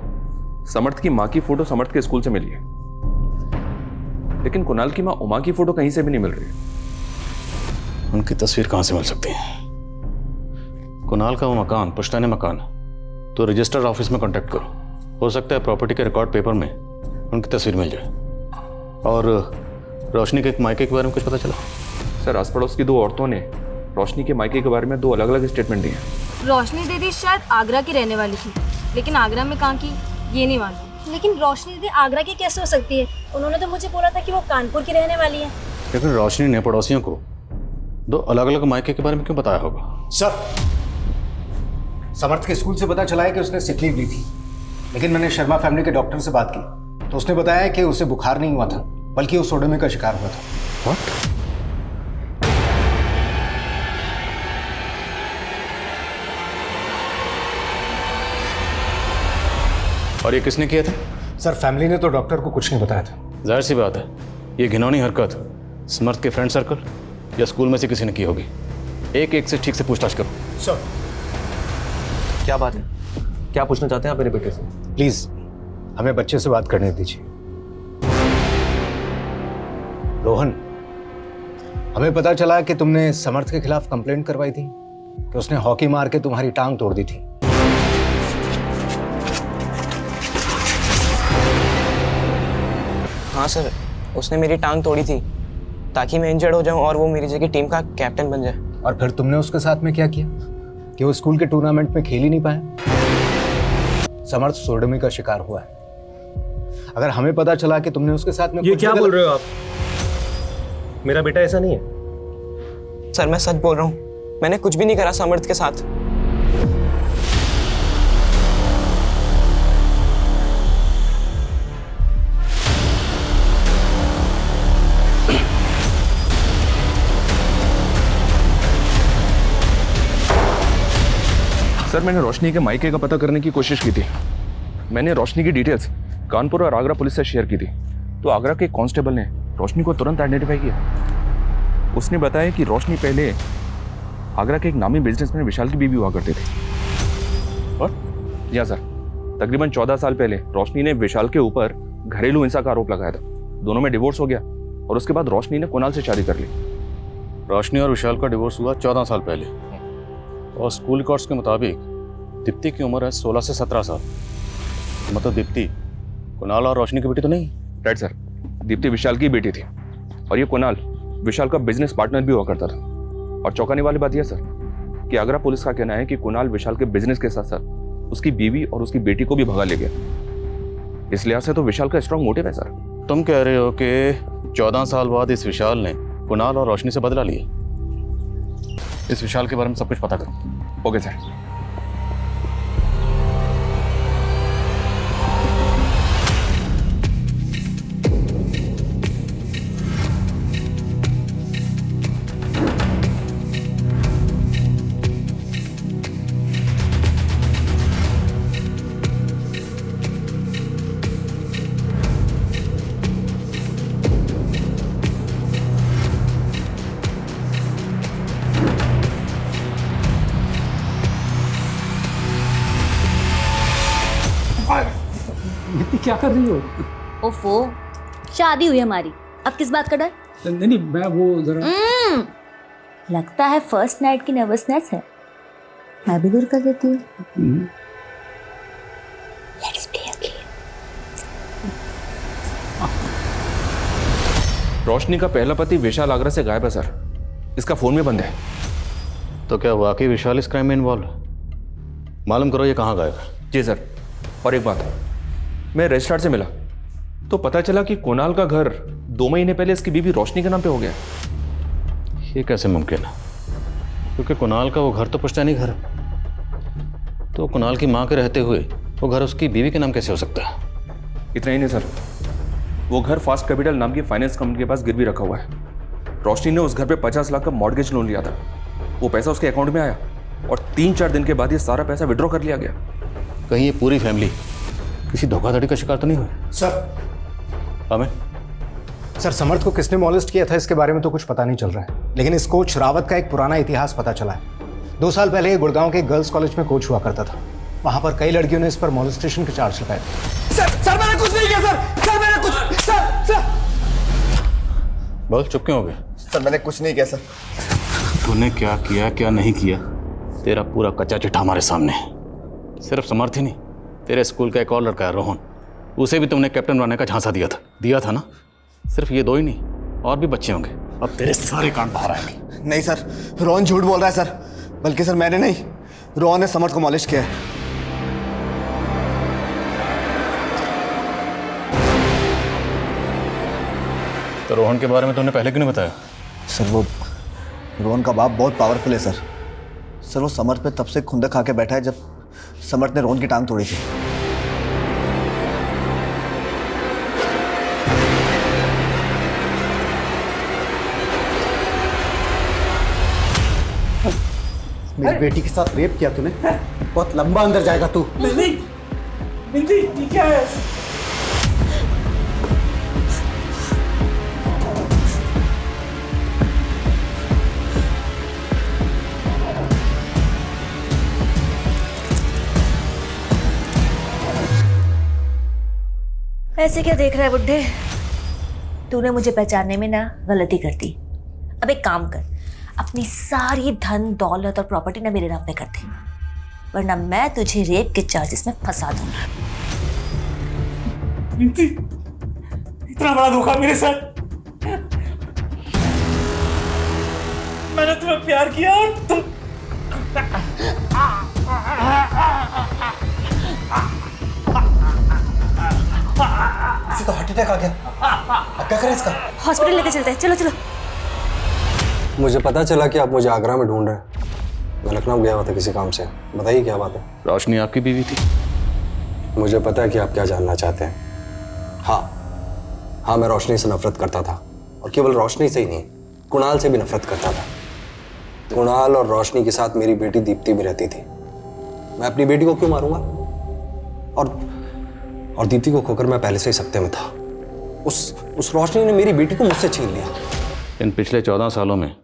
समर्थ की माँ की फोटो समर्थ के स्कूल से मिली है, लेकिन कुणाल की माँ उमा की फोटो कहीं से भी नहीं मिल रही है।
उनकी तस्वीर कहाँ से मिल सकती है? कुणाल का वो मकान पुश्तैनी मकान है, तो रजिस्टर ऑफिस में कांटेक्ट करो, हो सकता है प्रॉपर्टी के रिकॉर्ड पेपर में उनकी तस्वीर मिल जाए। और रोशनी के एक मायके के बारे में कुछ पता चला?
सर आस पड़ोस की 2 औरतों ने रोशनी के मायके के बारे में 2 अलग अलग स्टेटमेंट दिए हैं।
रोशनी दीदी शायद आगरा की रहने वाली थी, लेकिन आगरा में कहाँ की ये नहीं मालूम। लेकिन रोशनी दीदी आगरा की कैसे हो सकती है? उन्होंने तो मुझे बोला था कि वो कानपुर की रहने वाली है।
लेकिन रोशनी ने पड़ोसियों को 2 अलग अलग मायके के बारे में क्यों बताया होगा?
सर, समर्थ के स्कूल से पता चला है कि उसने सिक लीव ली थी, लेकिन मैंने शर्मा फैमिली के डॉक्टर से बात की तो उसने बताया कि उसे बुखार नहीं हुआ था, बल्कि वो सोडोमी का शिकार हुआ था।
What? और ये किसने किया था?
सर फैमिली ने तो डॉक्टर को कुछ नहीं बताया था।
जाहिर सी बात है, ये घिनौनी हरकत समर्थ के फ्रेंड सर्कल या स्कूल में से किसी ने की होगी। एक से ठीक से पूछताछ करो।
सर
क्या बात है? क्या पूछना चाहते हैं आप मेरे बेटे से?
प्लीज हमें बच्चे से बात करने दीजिए। रोहन, हमें पता चला कि तुमने समर्थ के खिलाफ कंप्लेंट करवाई थी कि उसने हॉकी मार के तुम्हारी टांग तोड़ दी थी।
हाँ सर, उसने मेरी टांग तोड़ी थी ताकि मैं इंजर्ड हो जाऊं और वो मेरी जगह टीम का कैप्टन बन जाए।
और फिर तुमने उसके साथ में क्या किया कि वो स्कूल के टूर्नामेंट में खेल ही नहीं पाया? समर्थ सोडोमी का शिकार हुआ है। अगर हमें पता चला कि तुमने उसके साथ में
ये क्या बोल रहे हो आप? मेरा बेटा ऐसा नहीं है।
सर मैं सच बोल रहा हूँ, मैंने कुछ भी नहीं करा समर्थ के साथ।
सर मैंने रोशनी के मायके का पता करने की कोशिश की थी। मैंने रोशनी की डिटेल्स कानपुर और आगरा पुलिस से शेयर की थी, तो आगरा के कांस्टेबल ने रोशनी को तुरंत आइडेंटिफाई किया। उसने बताया कि रोशनी पहले आगरा के एक नामी बिजनेसमैन विशाल की बीवी हुआ करती थी। और या सर, तकरीबन 14 साल पहले रोशनी ने विशाल के ऊपर घरेलू हिंसा का आरोप लगाया था। दोनों में डिवोर्स हो गया और उसके बाद रोशनी ने कुणाल से शादी कर ली।
रोशनी और विशाल का डिवोर्स हुआ 14 साल पहले और स्कूल रिकॉर्ड्स के मुताबिक दीप्ति की उम्र है 16 से 17 साल। मतलब दीप्ति कुणाल और रोशनी की बेटी तो नहीं?
राइट सर, दीप्ति विशाल की बेटी थी और ये कुणाल विशाल का बिजनेस पार्टनर भी हुआ करता था। और चौंकाने वाली बात यह सर कि आगरा पुलिस का कहना है कि कुणाल विशाल के बिजनेस के साथ साथ उसकी बीवी और उसकी बेटी को भी भगा ले गया। इस लिहाज से तो विशाल का स्ट्रॉन्ग मोटिव है सर।
तुम कह रहे हो कि 14 साल बाद इस विशाल ने कुणाल और रोशनी से बदला लिया? इस विशाल के बारे में सब कुछ पता करो।
Okay sir.
दीप्ति क्या कर रही हो?
ओफो, शादी हुई हमारी, अब किस बात का डर?
नहीं मैं वो जरा
लगता है फर्स्ट नाइट की नर्वसनेस है, मैं भी दूर कर देती हूँ। Let's play a game.
रोशनी का पहला पति विशाल आगरा से गायब है सर, इसका फोन में बंद है।
तो क्या वाकई विशाल इस क्राइम में इन्वॉल्व है? मालूम करो ये कहाँ गायब है।
जी सर। और एक बात, मैं रजिस्ट्रार से मिला तो पता चला कि कुणाल का घर 2 महीने पहले इसकी बीवी रोशनी के नाम पे हो गया।
ये कैसे मुमकिन है? क्योंकि कुणाल का वो घर तो पुश्तैनी घर है, तो कुणाल की माँ के रहते हुए वो घर उसकी बीवी के नाम कैसे हो सकता है?
इतना ही नहीं सर, वो घर फास्ट कैपिटल नाम की फाइनेंस कंपनी के पास गिरवी रखा हुआ है। रोशनी ने उस घर पे 50 लाख का मॉर्गेज लोन लिया था, वो पैसा उसके अकाउंट में आया और 3-4 दिन के बाद ये सारा पैसा विड्रॉ कर लिया गया।
कहीं ये पूरी फैमिली किसी धोखाधड़ी का शिकार तो नहीं हुई?
सर
हमें
सर समर्थ को किसने मॉलेस्ट किया था इसके बारे में तो कुछ पता नहीं चल रहा है, लेकिन इस कोच रावत का एक पुराना इतिहास पता चला है। 2 साल पहले ये गुड़गांव के गर्ल्स कॉलेज में कोच हुआ करता था, वहां पर कई लड़कियों ने इस पर मॉलेस्टेशन के चार्ज लगाए।
सर मैंने कुछ नहीं किया सर मैंने कुछ सर
बहुत चुप क्यों हो गए?
सर मैंने कुछ नहीं किया सर।
तूने क्या किया क्या नहीं किया, तेरा पूरा कच्चा चिट्ठा हमारे सामने है। सिर्फ समर्थ ही नहीं, तेरे स्कूल का एक और लड़का है रोहन, उसे भी तुमने कैप्टन बनने का झांसा दिया था ना? सिर्फ ये 2 ही नहीं, और भी बच्चे होंगे। अब तेरे सारे कांड बाहर आएंगे।
नहीं सर, रोहन झूठ बोल रहा है सर, बल्कि सर मैंने नहीं, रोहन ने समर्थ को मॉलिश किया है।
तो रोहन के बारे में तुमने पहले क्यों नहीं बताया?
सर वो रोहन का बाप बहुत पावरफुल है सर। सर वो समर्थ पे तब से खुंदक खा के बैठा है जब समर्थ ने रोहन की टांग तोड़ी थी।
मेरी बेटी के साथ रेप किया तूने, बहुत लंबा अंदर जाएगा तू।
बिंदी ये क्या है?
ऐसे क्या देख रहा है बुड्ढे? तूने मुझे पहचानने में ना गलती कर दी। अब एक काम कर, अपनी सारी धन दौलत और प्रॉपर्टी ना मेरे नाम पे कर दे, वरना मैं तुझे रेप के चार्जेस में फंसा दूंगा।
इतना बड़ा धोखा मेरे साथ। मैंने तुम्हें प्यार किया और तुम इसे तो हार्ट अटैक आ गया। अब क्या करें इसका?
हॉस्पिटल लेके चलते हैं, चलो चलो।
मुझे पता चला कि आप मुझे आगरा में ढूंढ रहे हैं। मैं लखनऊ गया हुआ था किसी काम से। बताइए क्या बात है?
रोशनी आपकी बीवी थी?
मुझे पता है कि आप क्या जानना चाहते हैं। हाँ मैं रोशनी से नफरत करता था, और केवल रोशनी से ही नहीं, कुणाल से भी नफरत करता था। कुणाल और रोशनी के साथ मेरी बेटी दीप्ति भी रहती थी। मैं अपनी बेटी को क्यों मारूंगा? और दीप्ति को खोकर मैं पहले से ही सकते में था। उस रोशनी ने मेरी बेटी को मुझसे छीन लिया।
इन पिछले 14 सालों में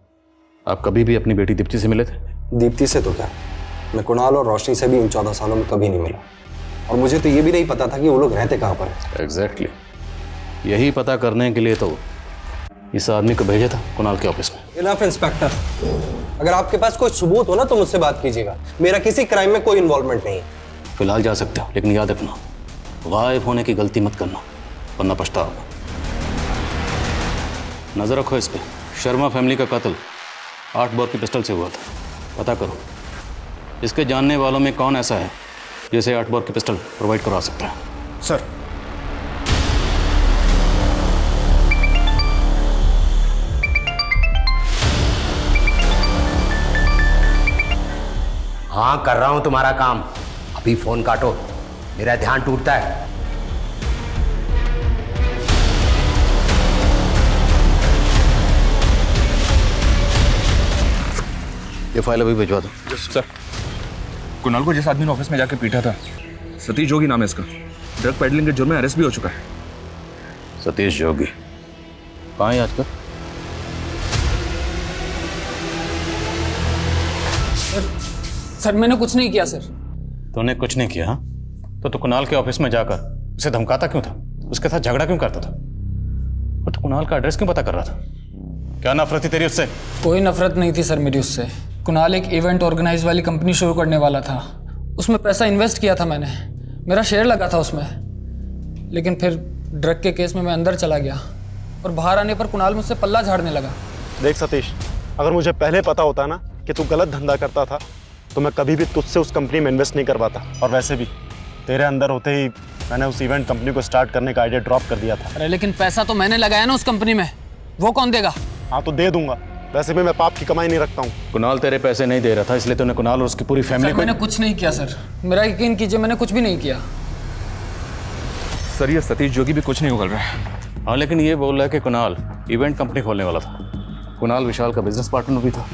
आप कभी भी अपनी बेटी दीप्ति से मिले थे?
दीप्ति से तो क्या, मैं कुणाल और रोशनी से भी इन 14 सालों में कभी नहीं मिला, और मुझे तो ये भी नहीं पता था कि वो लोग रहते कहाँ पर हैं।
एग्जैक्टली यही पता करने के लिए तो इस आदमी को भेजा था कुणाल के ऑफिस में।
इनफ इंस्पेक्टर, अगर आपके पास कोई सबूत हो ना तो मुझसे बात कीजिएगा। मेरा किसी क्राइम में कोई इन्वॉल्वमेंट नहीं है।
फिलहाल जा सकते हो, लेकिन याद रखना गायब होने की गलती मत करना, वरना पछताओगे। नजर रखो इस पे। शर्मा फैमिली का कत्ल 8 बोर की पिस्टल से हुआ था। पता करो इसके जानने वालों में कौन ऐसा है जिसे 8 बोर की पिस्टल प्रोवाइड करवा सकता है।
सर
हाँ कर रहा हूं तुम्हारा काम। अभी फोन काटो, मेरा ध्यान टूटता है।
ये फाइल अभी भिजवा दो।
सर, कुणाल को जिस आदमी ने ऑफिस में जाके पीटा था, सतीश जोगी नाम है इसका, ड्रग पेडलिंग के जुर्म में अरेस्ट भी हो चुका है।
सतीश जोगी कहाँ है आजकल?
सर मैंने कुछ नहीं किया सर।
तूने कुछ नहीं किया? हाँ तो कुणाल के ऑफिस में जाकर उसे धमकाता क्यों था? उसके साथ झगड़ा क्यों करता था? और तो कुणाल का एड्रेस क्यों पता कर रहा था? क्या नफरत थी तेरी उससे?
कोई नफरत नहीं थी सर मेरी उससे। कुणाल एक इवेंट ऑर्गेनाइज वाली कंपनी शुरू करने वाला था, उसमें पैसा इन्वेस्ट किया था मैंने, मेरा शेयर लगा था उसमें। लेकिन फिर ड्रग के केस में मैं अंदर चला गया और बाहर आने पर कुणाल मुझसे पल्ला झाड़ने लगा।
देख सतीश, अगर मुझे पहले पता होता ना कि तू गलत धंधा करता था तो मैं कभी भी तुझसे उस कंपनी में इन्वेस्ट नहीं करवाता। और वैसे भी तेरे अंदर होते ही मैंने उस इवेंट कंपनी को स्टार्ट करने का आइडिया ड्रॉप कर दिया था।
अरे लेकिन पैसा तो मैंने लगाया ना उस कंपनी में, वो कौन देगा?
हाँ तो दे दूंगा, वैसे भी मैं पाप की कमाई नहीं रखता हूँ।
कुणाल तेरे पैसे नहीं दे रहा था, इसलिए तूने कुणाल और उसकी पूरी फैमिली को।
मैंने कुछ नहीं किया सर, मेरा यकीन कीजिए, मैंने कुछ भी नहीं किया।
सर ये सतीश जोगी भी कुछ नहीं उगल रहा है।
हाँ लेकिन ये बोल रहा है कि कुणाल इवेंट कंपनी खोलने वाला था। कुणाल विशाल का बिजनेस पार्टनर भी था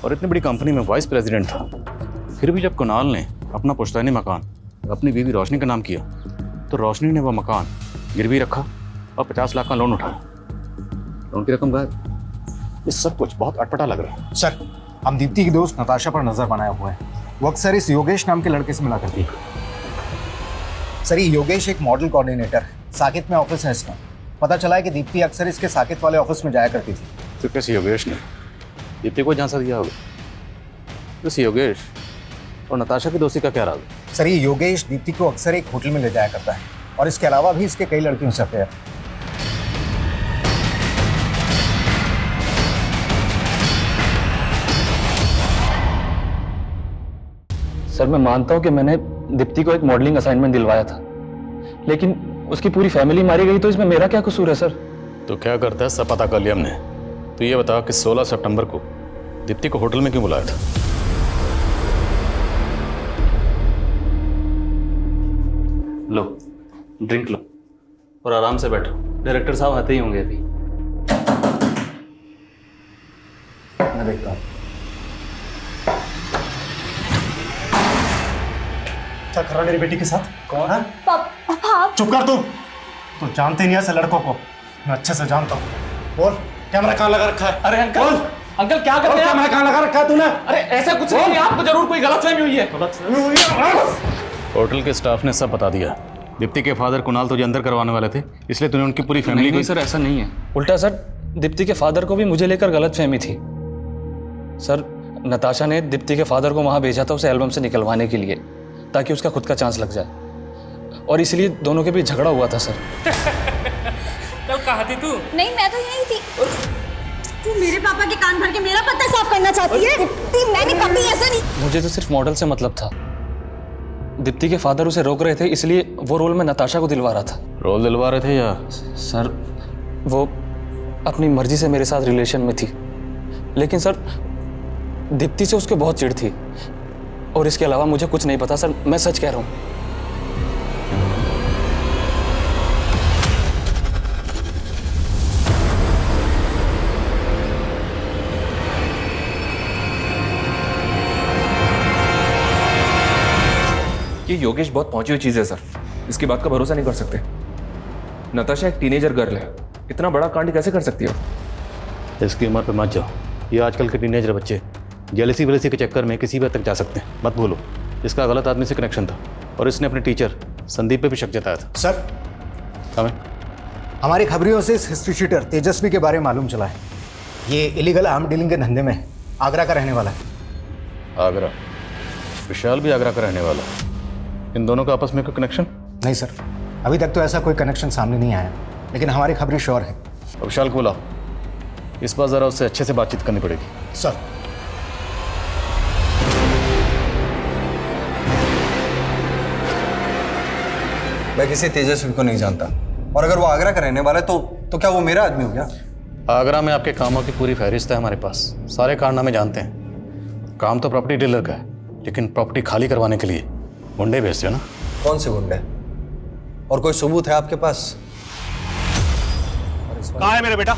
और इतनी बड़ी कंपनी में वाइस प्रेसिडेंट था। फिर भी जब कुणाल ने अपना पुश्तैनी मकान अपनी बीवी रोशनी का नाम किया तो रोशनी ने वो मकान गिरवी रखा और 50 लाख का लोन उठाया। लोन की रकम गायब। ये सब कुछ बहुत अटपटा लग रहा है।
सर, हम दीप्ति की दोस्त नताशा पर नजर बनाए हुए हैं। वो अक्सर इस योगेश नाम के लड़के से मिला करती है। सर, ये योगेश एक मॉडल कोऑर्डिनेटर है, साकेत में ऑफिस है इसका। पता चला है कि दीप्ति अक्सर इसके साकेत वाले ऑफिस में जाया करती थी।
तो कैसे योगेश ने दीप्ति को झांसा दिया होगा? तो योगेश और नताशा की दोस्ती का क्या राज?
सर, ये योगेश दीप्ति को अक्सर एक होटल में ले जाया करता है और इसके अलावा भी इसके कई लड़कियों से अफेयर।
सर, मैं मानता हूं कि मैंने दीप्ति को एक मॉडलिंग असाइनमेंट दिलवाया था, लेकिन उसकी पूरी फैमिली मारी गई, तो इसमें मेरा क्या कसूर है सर?
तो क्या करता है सब पता कर लिया हमने। तो ये बता कि 16 सितंबर को दीप्ति को होटल में क्यों बुलाया था? लो ड्रिंक लो और आराम से बैठो, डायरेक्टर साहब आते ही होंगे अभी।
मैं देखता हूँ।
क्या कर रहा मेरी बेटी के साथ? कौन है?
पापा।
चुप कर तू। तो जानते नहीं ऐसे लड़कों को, मैं अच्छे से जानता हूँ। बोल, कैमरा कहाँ लगा रखा है?
अरे अंकल, अंकल क्या कर रहे हैं?
कैमरा कहाँ लगा रखा है तूने?
अरे ऐसा कुछ नहीं है, आपको जरूर कोई गलतफहमी हुई है।
गलतफहमी हुई है?
होटल के स्टाफ ने सब बता दिया। दीप्ति के फादर कुणाल तुझे अंदर करवाने वाले थे, इसलिए तूने उनकी पूरी फैमिली
नहीं सर, ऐसा नहीं है। उल्टा सर, दीप्ति के फादर को भी मुझे लेकर गलतफहमी थी। सर, नताशा ने दीप्ति के फादर को वहाँ भेजा था उसे एल्बम से निकलवाने के लिए, ताकि उसका खुद का चांस लग जाए, और इसलिए दोनों के बीच झगड़ा हुआ था सर। कल कहाँ थी तू?
नहीं, मैं तो यही थी। तू मेरे पापा के कान भर के मेरा पत्ता साफ करना चाहती है? मैंने कभी ऐसा नहीं।
मुझे तो सिर्फ मॉडल से मतलब था। दीप्ति के फादर उसे रोक रहे थे, इसलिए वो रोल में नताशा को दिलवा रहा था।
रोल दिलवा रहे थे या?
सर, वो अपनी मर्जी से मेरे साथ रिलेशन में थी, लेकिन सर दीप्ति से उसके बहुत चिढ़ थी, और इसके अलावा मुझे कुछ नहीं पता सर, मैं सच कह रहा हूँ।
ये योगेश बहुत पहुंची हुई चीज है सर, इसकी बात का भरोसा नहीं कर सकते। नताशा एक टीनेजर गर्ल है, इतना बड़ा कांड कैसे कर सकती है?
इसकी उम्र पे मत जाओ। ये आजकल के टीनेजर बच्चे जेलसी वेलसी के चक्कर में किसी भी हद तक जा सकते हैं। मत भूलो, इसका गलत आदमी से कनेक्शन था और इसने अपने टीचर संदीप पे भी शक जताया था।
सर,
हमें
हमारी खबरियों से इस हिस्ट्री शीटर तेजस्वी के बारे में मालूम चला है। ये इलीगल आर्म डीलिंग के धंधे में आगरा का रहने वाला है।
आगरा? विशाल भी आगरा का रहने वाला है। इन दोनों का आपस में कोई कनेक्शन?
नहीं सर, अभी तक तो ऐसा कोई कनेक्शन सामने नहीं आया, लेकिन हमारी खबरें श्योर है।
विशाल को बुलाओ, इस बार जरा उससे अच्छे से बातचीत करनी पड़ेगी।
सर।
मैं किसी तेजस्वी को नहीं जानता, और अगर वो आगरा का रहने वाला है तो क्या वो मेरा आदमी हो गया?
आगरा में आपके कामों की पूरी फहरिस्त है हमारे पास, सारे कारनामे जानते हैं। काम तो प्रॉपर्टी डीलर का है, लेकिन प्रॉपर्टी खाली करवाने के लिए गुंडे भेजते हो ना?
कौन से गुंडे? और कोई सबूत है आपके पास?
कहाँ है मेरा बेटा?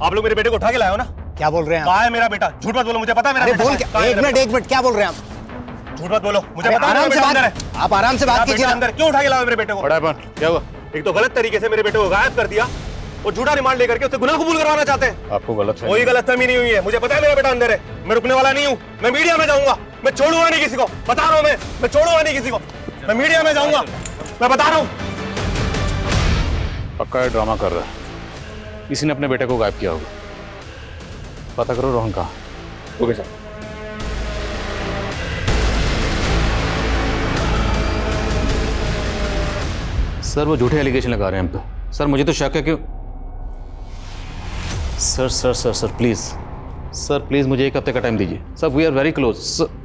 आप लोग मेरे बेटे को उठा के लाए हो ना?
क्या बोल रहे हैं?
कहाँ है मेरा बेटा? झूठ मत बोलो, मुझे पता है मेरा बेटा।
एक मिनट, क्या बोल रहे हैं आप?
झूठ मत बोलो, मुझे पता है मेरा बेटा अंदर है।
आप आराम से बात कीजिए।
अंदर क्यों उठा के लाए मेरे बेटे को?
क्या हुआ?
एक तो गलत तरीके से मेरे बेटे को गायब कर दिया और झूठा रिमांड लेकर के उससे गुनाह कबूल करवाना चाहते हैं।
आपको गलत
कोई गलतफहमी नहीं हुई है, मुझे पता है मेरा बेटा अंदर है। मैं रुकने वाला नहीं हूँ, मैं मीडिया में जाऊंगा, मैं छोड़ूंगा नहीं किसी को, बता रहा हूँ मैं छोड़ूंगा नहीं किसी को। मैं मीडिया में जाऊंगा, मैं बता रहा हूं।
पक्का ये ड्रामा कर रहा है, किसी ने अपने बेटे को गायब किया होगा। पता करो रोहन कहाँ।
Okay sir.
सर वो झूठे एलिगेशन लगा रहे हैं हम पे। सर मुझे तो शक है कि sir sir sir sir please sir please मुझे 1 हफ्ते का टाइम दीजिए sir. We are very close sir.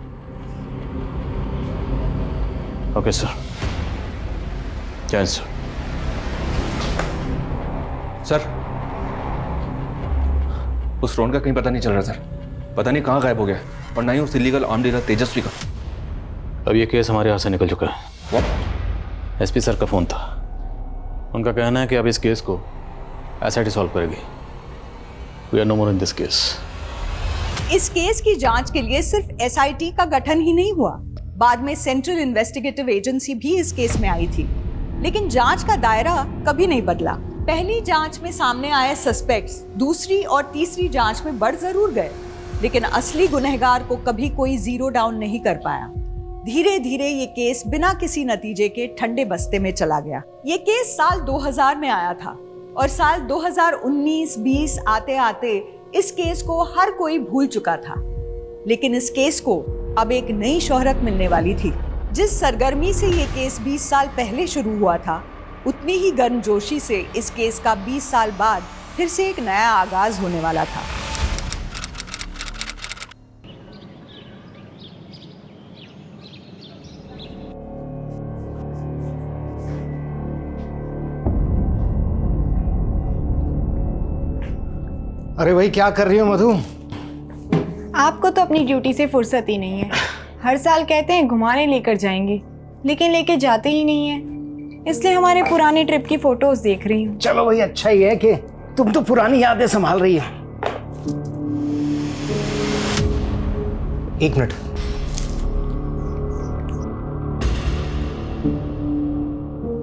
Okay sir. क्या सर?
सर उस रोहन का कहीं पता नहीं चल रहा सर। पता नहीं कहाँ गायब हो गया, और ना ही उस इलीगल आर्म डीलर तेजस्वी का।
अब ये केस हमारे हाथ से निकल चुका है। एसपी सर का फोन था, उनका कहना है कि अब इस केस को एसआईटी सॉल्व करेगी। We are no more in this case.
इस केस की जांच के लिए सिर्फ एसआईटी का गठन ही नहीं हुआ, बाद में सेंट्रल इन्वेस्टिगेटिव एजेंसी भी इस केस में आई थी, लेकिन जांच का दायरा कभी नहीं बदला। पहली जांच में सामने आए सस्पेक्ट्स दूसरी और तीसरी जांच में बढ़ जरूर गए, लेकिन असली गुनहगार को कभी कोई जीरो डाउन नहीं कर पाया। धीरे धीरे ये केस बिना किसी नतीजे के ठंडे बस्ते में चला गया। ये केस साल 2000 में आया था और साल 2019-20 आते आते इस केस को हर कोई भूल चुका था, लेकिन इस केस को अब एक नई शोहरत मिलने वाली थी। जिस सरगर्मी से ये केस 20 साल पहले शुरू हुआ था, उतनी ही गर्मजोशी से इस केस का 20 साल बाद फिर से एक नया आगाज होने वाला था।
अरे भाई क्या कर रही हो मधु?
आपको तो अपनी ड्यूटी से फुर्सत ही नहीं है। हर साल कहते हैं घुमाने लेकर जाएंगे, लेकिन लेके जाते ही नहीं है। इसलिए हमारे पुराने ट्रिप की फोटोज देख रही हूँ।
चलो भाई अच्छा ही है कि तुम तो पुरानी यादें संभाल रही हो। 1 मिनट।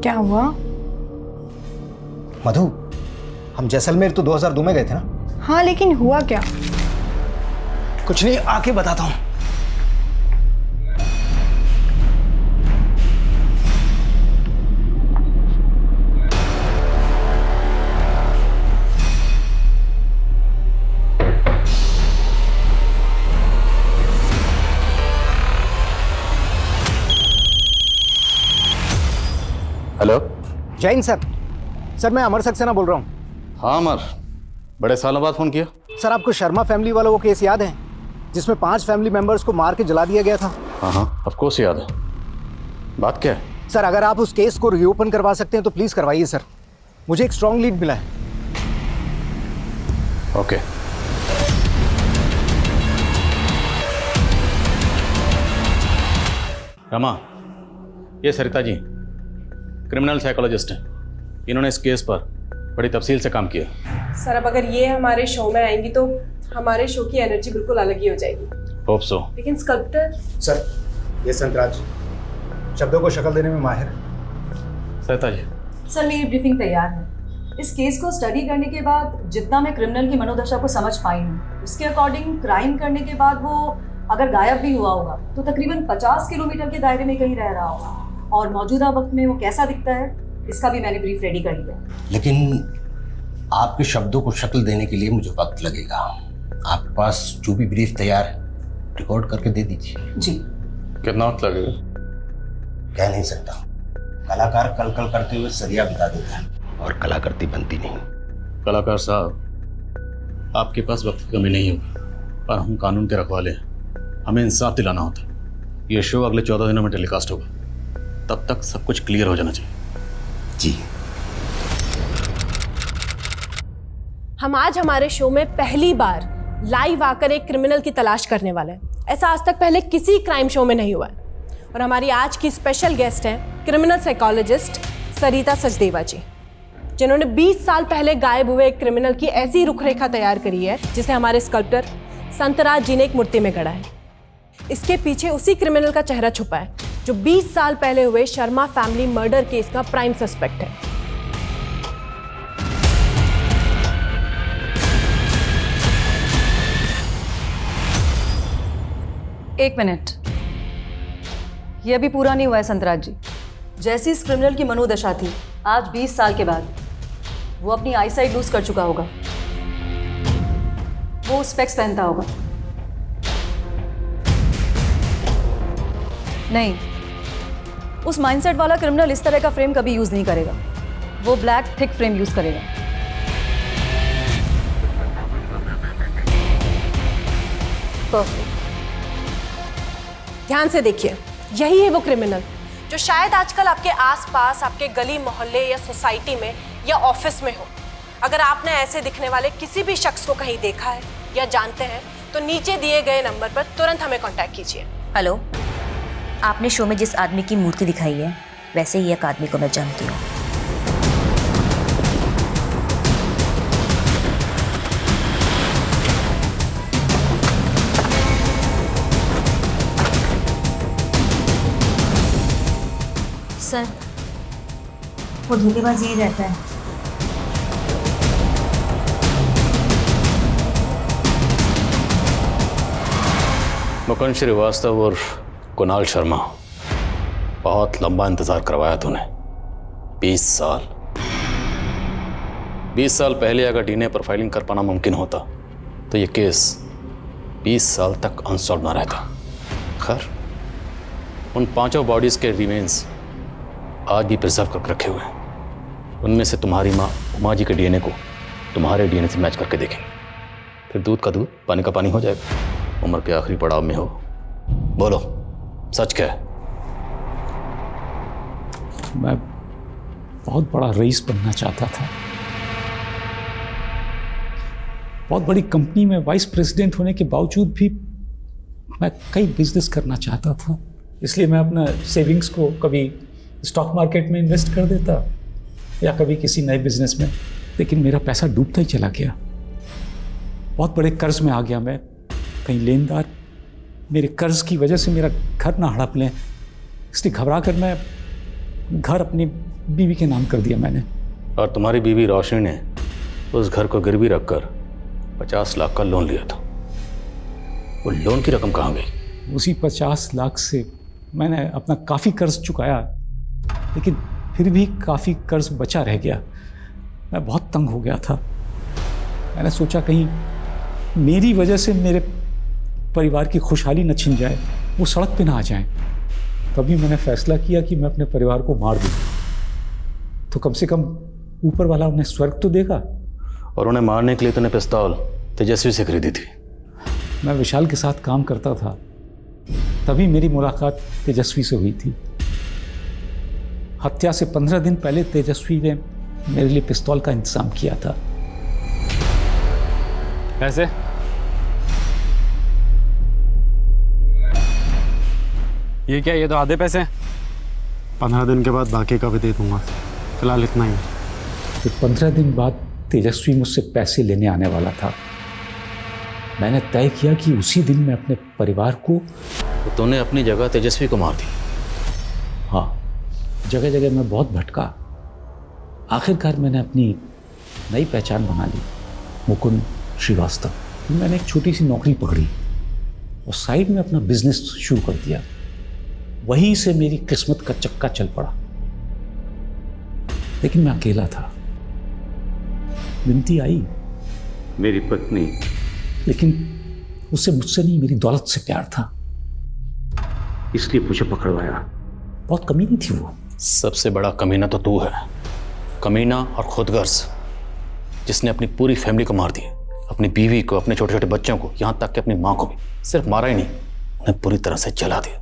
क्या हुआ?
मधु, हम जैसलमेर तो 2002 में गए थे ना?
हाँ, लेकिन हुआ क्या?
कुछ नहीं, आके बताता हूँ।
Hello
Jain sir. सर मैं अमर सक्सेना बोल रहा हूँ।
हाँ अमर, बड़े सालों बाद फोन किया।
सर आपको शर्मा फैमिली वाला वो केस याद है जिसमें 5 फैमिली मेंबर्स को मार के जला दिया गया था?
हाँ हाँ ऑफ कोर्स याद है। बात क्या है?
सर अगर आप उस केस को रीओपन करवा सकते हैं तो प्लीज करवाइए सर। मुझे एक स्ट्रॉन्ग लीड मिला है।
ओके। रमा, ये सरिता जी क्रिमिनल साइकोलॉजिस्ट हैं। इन्होंने इस केस पर बड़ी तफसील से काम किया।
सर अब अगर ये हमारे शो में आएंगी तो हमारे शो की एनर्जी बिल्कुल अलग ही हो जाएगी।
Hope so.
लेकिन स्कल्प्टर
सर, ये संतराज शब्दों को शक्ल देने में माहिर है।
सरिता जी।
सर मेरी ब्रीफिंग तैयार है। इस केस को स्टडी करने के बाद जितना मैं क्रिमिनल की मनोदशा को समझ पाई हूँ, उसके अकॉर्डिंग क्राइम करने के बाद वो अगर गायब भी हुआ होगा तो तकरीबन 50 किलोमीटर के दायरे में कहीं रह रहा होगा, और मौजूदा वक्त में वो कैसा दिखता है इसका भी मैंने ब्रीफ रेडी कर लिया।
लेकिन आपके शब्दों को शक्ल देने के लिए मुझे वक्त लगेगा। आपके पास जो भी ब्रीफ तैयार है रिकॉर्ड करके दे दीजिए।
जी।
कितना वक्त लगेगा?
कह नहीं सकता। कलाकार कल कल करते हुए सरिया बिता देता है और कलाकृति बनती नहीं।
कलाकार साहब, आपके पास वक्त की कमी नहीं होगी, पर हम कानून के रखवाले हैं, हमें इंसाफ दिलाना होता है। ये शो अगले 14 दिनों में टेलीकास्ट होगा, तब तक सब कुछ क्लियर हो जाना चाहिए।
जी।
हम आज हमारे शो में पहली बार लाइव आकर एक क्रिमिनल की तलाश करने वाले हैं। ऐसा आज तक पहले किसी क्राइम शो में नहीं हुआ है। और हमारी आज की स्पेशल गेस्ट हैं क्रिमिनल साइकोलॉजिस्ट सरिता सचदेवा जी, जिन्होंने 20 साल पहले गायब हुए एक क्रिमिनल की ऐसी रुखरेखा तैयार करी है जिसे हमारे स्कल्प्टर संतराज जी ने एक मूर्ति में गढ़ा है। इसके पीछे उसी क्रिमिनल का चेहरा छुपा है जो 20 साल पहले हुए शर्मा फैमिली मर्डर केस का प्राइम सस्पेक्ट है।
एक मिनट, ये अभी पूरा नहीं हुआ है संतराज जी। जैसी इस क्रिमिनल की मनोदशा थी, आज 20 साल के बाद वो अपनी आईसाइट लूज कर चुका होगा। वो स्पेक्स पहनता होगा। नहीं, उस माइंडसेट वाला क्रिमिनल इस तरह का फ्रेम कभी यूज नहीं करेगा। वो ब्लैक थिक फ्रेम यूज करेगा।
परफेक्ट। ध्यान से देखिए, यही है वो क्रिमिनल जो शायद आजकल आपके आसपास, आपके गली मोहल्ले या सोसाइटी में या ऑफिस में हो। अगर आपने ऐसे दिखने वाले किसी भी शख्स को कहीं देखा है या जानते हैं तो नीचे दिए गए नंबर पर तुरंत हमें कांटेक्ट कीजिए।
हेलो, आपने शो में जिस आदमी की मूर्ति दिखाई है वैसे ही एक आदमी को मैं जानती हूँ। सर, वो धोखेबाज यही रहता है।
मुकुंद श्रीवास्तव और कुणाल शर्मा, बहुत लंबा इंतजार करवाया तूने। 20 साल। 20 साल पहले अगर डीएनए प्रोफाइलिंग कर पाना मुमकिन होता तो ये केस 20 साल तक अनसॉल्व ना रहता। खैर, उन 5 बॉडीज के रिमेन्स आज भी प्रिजर्व करके रखे हुए हैं। उनमें से तुम्हारी माँ जी के डीएनए को तुम्हारे डीएनए से मैच करके देखेंगे। फिर दूध का दूध, पानी का पानी हो जाएगा। उम्र के आखिरी पड़ाव में हो। बोलो, सच क्या है?
मैं बहुत बड़ा रईस बनना चाहता था। बहुत बड़ी कंपनी में वाइस प्रेसिडेंट होने के बावजूद भी मैं कई बिजनेस करना चाहता था। इसलिए मैं अपना सेविंग्स को कभी स्टॉक मार्केट में इन्वेस्ट कर देता या कभी किसी नए बिजनेस में, लेकिन मेरा पैसा डूबता ही चला गया। बहुत बड़े कर्ज में आ गया मैं। कहीं लेनदार मेरे कर्ज की वजह से मेरा घर ना हड़प लें, इसलिए घबरा कर मैं घर अपनी बीवी के नाम कर दिया मैंने।
और तुम्हारी बीवी रोशनी ने उस घर को गिरवी रखकर 50 लाख का लोन लिया था। वो लोन की रकम कहाँ गई?
उसी 50 लाख से मैंने अपना काफ़ी कर्ज चुकाया, लेकिन फिर भी काफ़ी कर्ज बचा रह गया। मैं बहुत तंग हो गया था। मैंने सोचा कहीं मेरी वजह से मेरे परिवार की खुशहाली न छिन जाए, वो सड़क पे ना आ जाए। तभी मैंने फैसला किया कि मैं अपने परिवार को मार दूं, तो कम से कम ऊपर वाला उन्हें स्वर्ग तो देगा।
और उन्हें मारने के लिए तूने पिस्तौल तेजस्वी से खरीदी थी।
मैं विशाल के साथ काम करता था, तभी मेरी मुलाकात तेजस्वी से हुई थी। हत्या से 15 दिन पहले तेजस्वी ने मेरे लिए पिस्तौल का इंतजाम किया था।
कैसे? ये क्या, ये तो आधे पैसे?
15 दिन के बाद बाकी का भी दे दूंगा। फिलहाल इतना ही।
फिर 15 दिन बाद तेजस्वी मुझसे पैसे लेने आने वाला था। मैंने तय किया कि उसी दिन मैं अपने परिवार को।
तो तूने अपनी जगह तेजस्वी को मार दी?
हाँ, जगह जगह मैं बहुत भटका। आखिरकार मैंने अपनी नई पहचान बना ली, मुकुंद श्रीवास्तव। मैंने एक छोटी सी नौकरी पकड़ी और साइड में अपना बिजनेस शुरू कर दिया। वहीं से मेरी किस्मत का चक्का चल पड़ा। लेकिन मैं अकेला था। विनती आई,
मेरी पत्नी,
लेकिन उससे मुझसे नहीं, मेरी दौलत से प्यार था, इसलिए मुझे पकड़वाया। बहुत कमीनी थी वो।
सबसे बड़ा कमीना तो तू है। कमीना और खुदगर्ज, जिसने अपनी पूरी फैमिली को मार दिया। अपनी बीवी को, अपने छोटे छोटे बच्चों को, यहाँ तक कि अपनी माँ को भी। सिर्फ मारा ही नहीं, उन्हें पूरी तरह से जला दिया।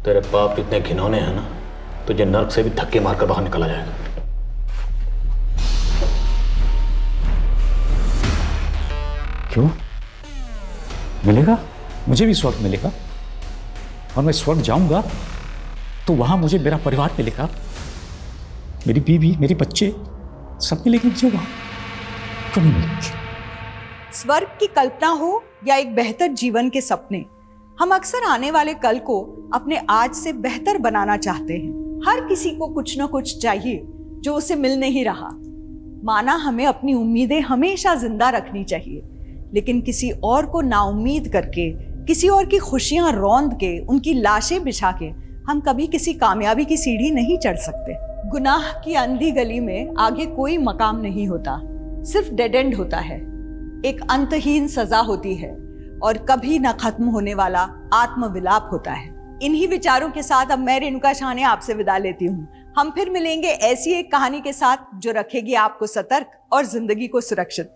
तेरे पाप इतने घिनौने हैं ना, तुझे नर्क से भी धक्के मारकर बाहर निकाला जाएगा।
क्यों? मिलेगा, मुझे भी स्वर्ग मिलेगा। और मैं स्वर्ग जाऊंगा तो वहां मुझे मेरा परिवार मिलेगा, मेरी बीवी, मेरे बच्चे, सब मिलेंगे मुझे वहां। क्यों नहीं मिलेंगे?
स्वर्ग की कल्पना हो या एक बेहतर जीवन के सपने, हम अक्सर आने वाले कल को अपने आज से बेहतर बनाना चाहते हैं। हर किसी को कुछ न कुछ चाहिए जो उसे मिल नहीं रहा। माना हमें अपनी उम्मीदें हमेशा जिंदा रखनी चाहिए, लेकिन किसी और को नाउम्मीद करके, किसी और की खुशियां रौंद के, उनकी लाशें बिछा के हम कभी किसी कामयाबी की सीढ़ी नहीं चढ़ सकते। गुनाह की अंधी गली में आगे कोई मकाम नहीं होता, सिर्फ डेड एंड होता है। एक अंतहीन सजा होती है और कभी न खत्म होने वाला आत्मविलाप होता है। इन्हीं विचारों के साथ अब मैं रेणुका शाह ने आपसे विदा लेती हूँ। हम फिर मिलेंगे ऐसी एक कहानी के साथ जो रखेगी आपको सतर्क और जिंदगी को सुरक्षित।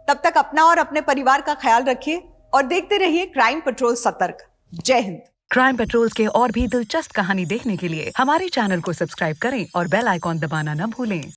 तब तक अपना और अपने परिवार का ख्याल रखिए और देखते रहिए क्राइम पेट्रोल सतर्क। जय हिंद।
क्राइम पेट्रोल के और भी दिलचस्प कहानी देखने के लिए हमारे चैनल को सब्सक्राइब करें और बेल आइकॉन दबाना न भूलें।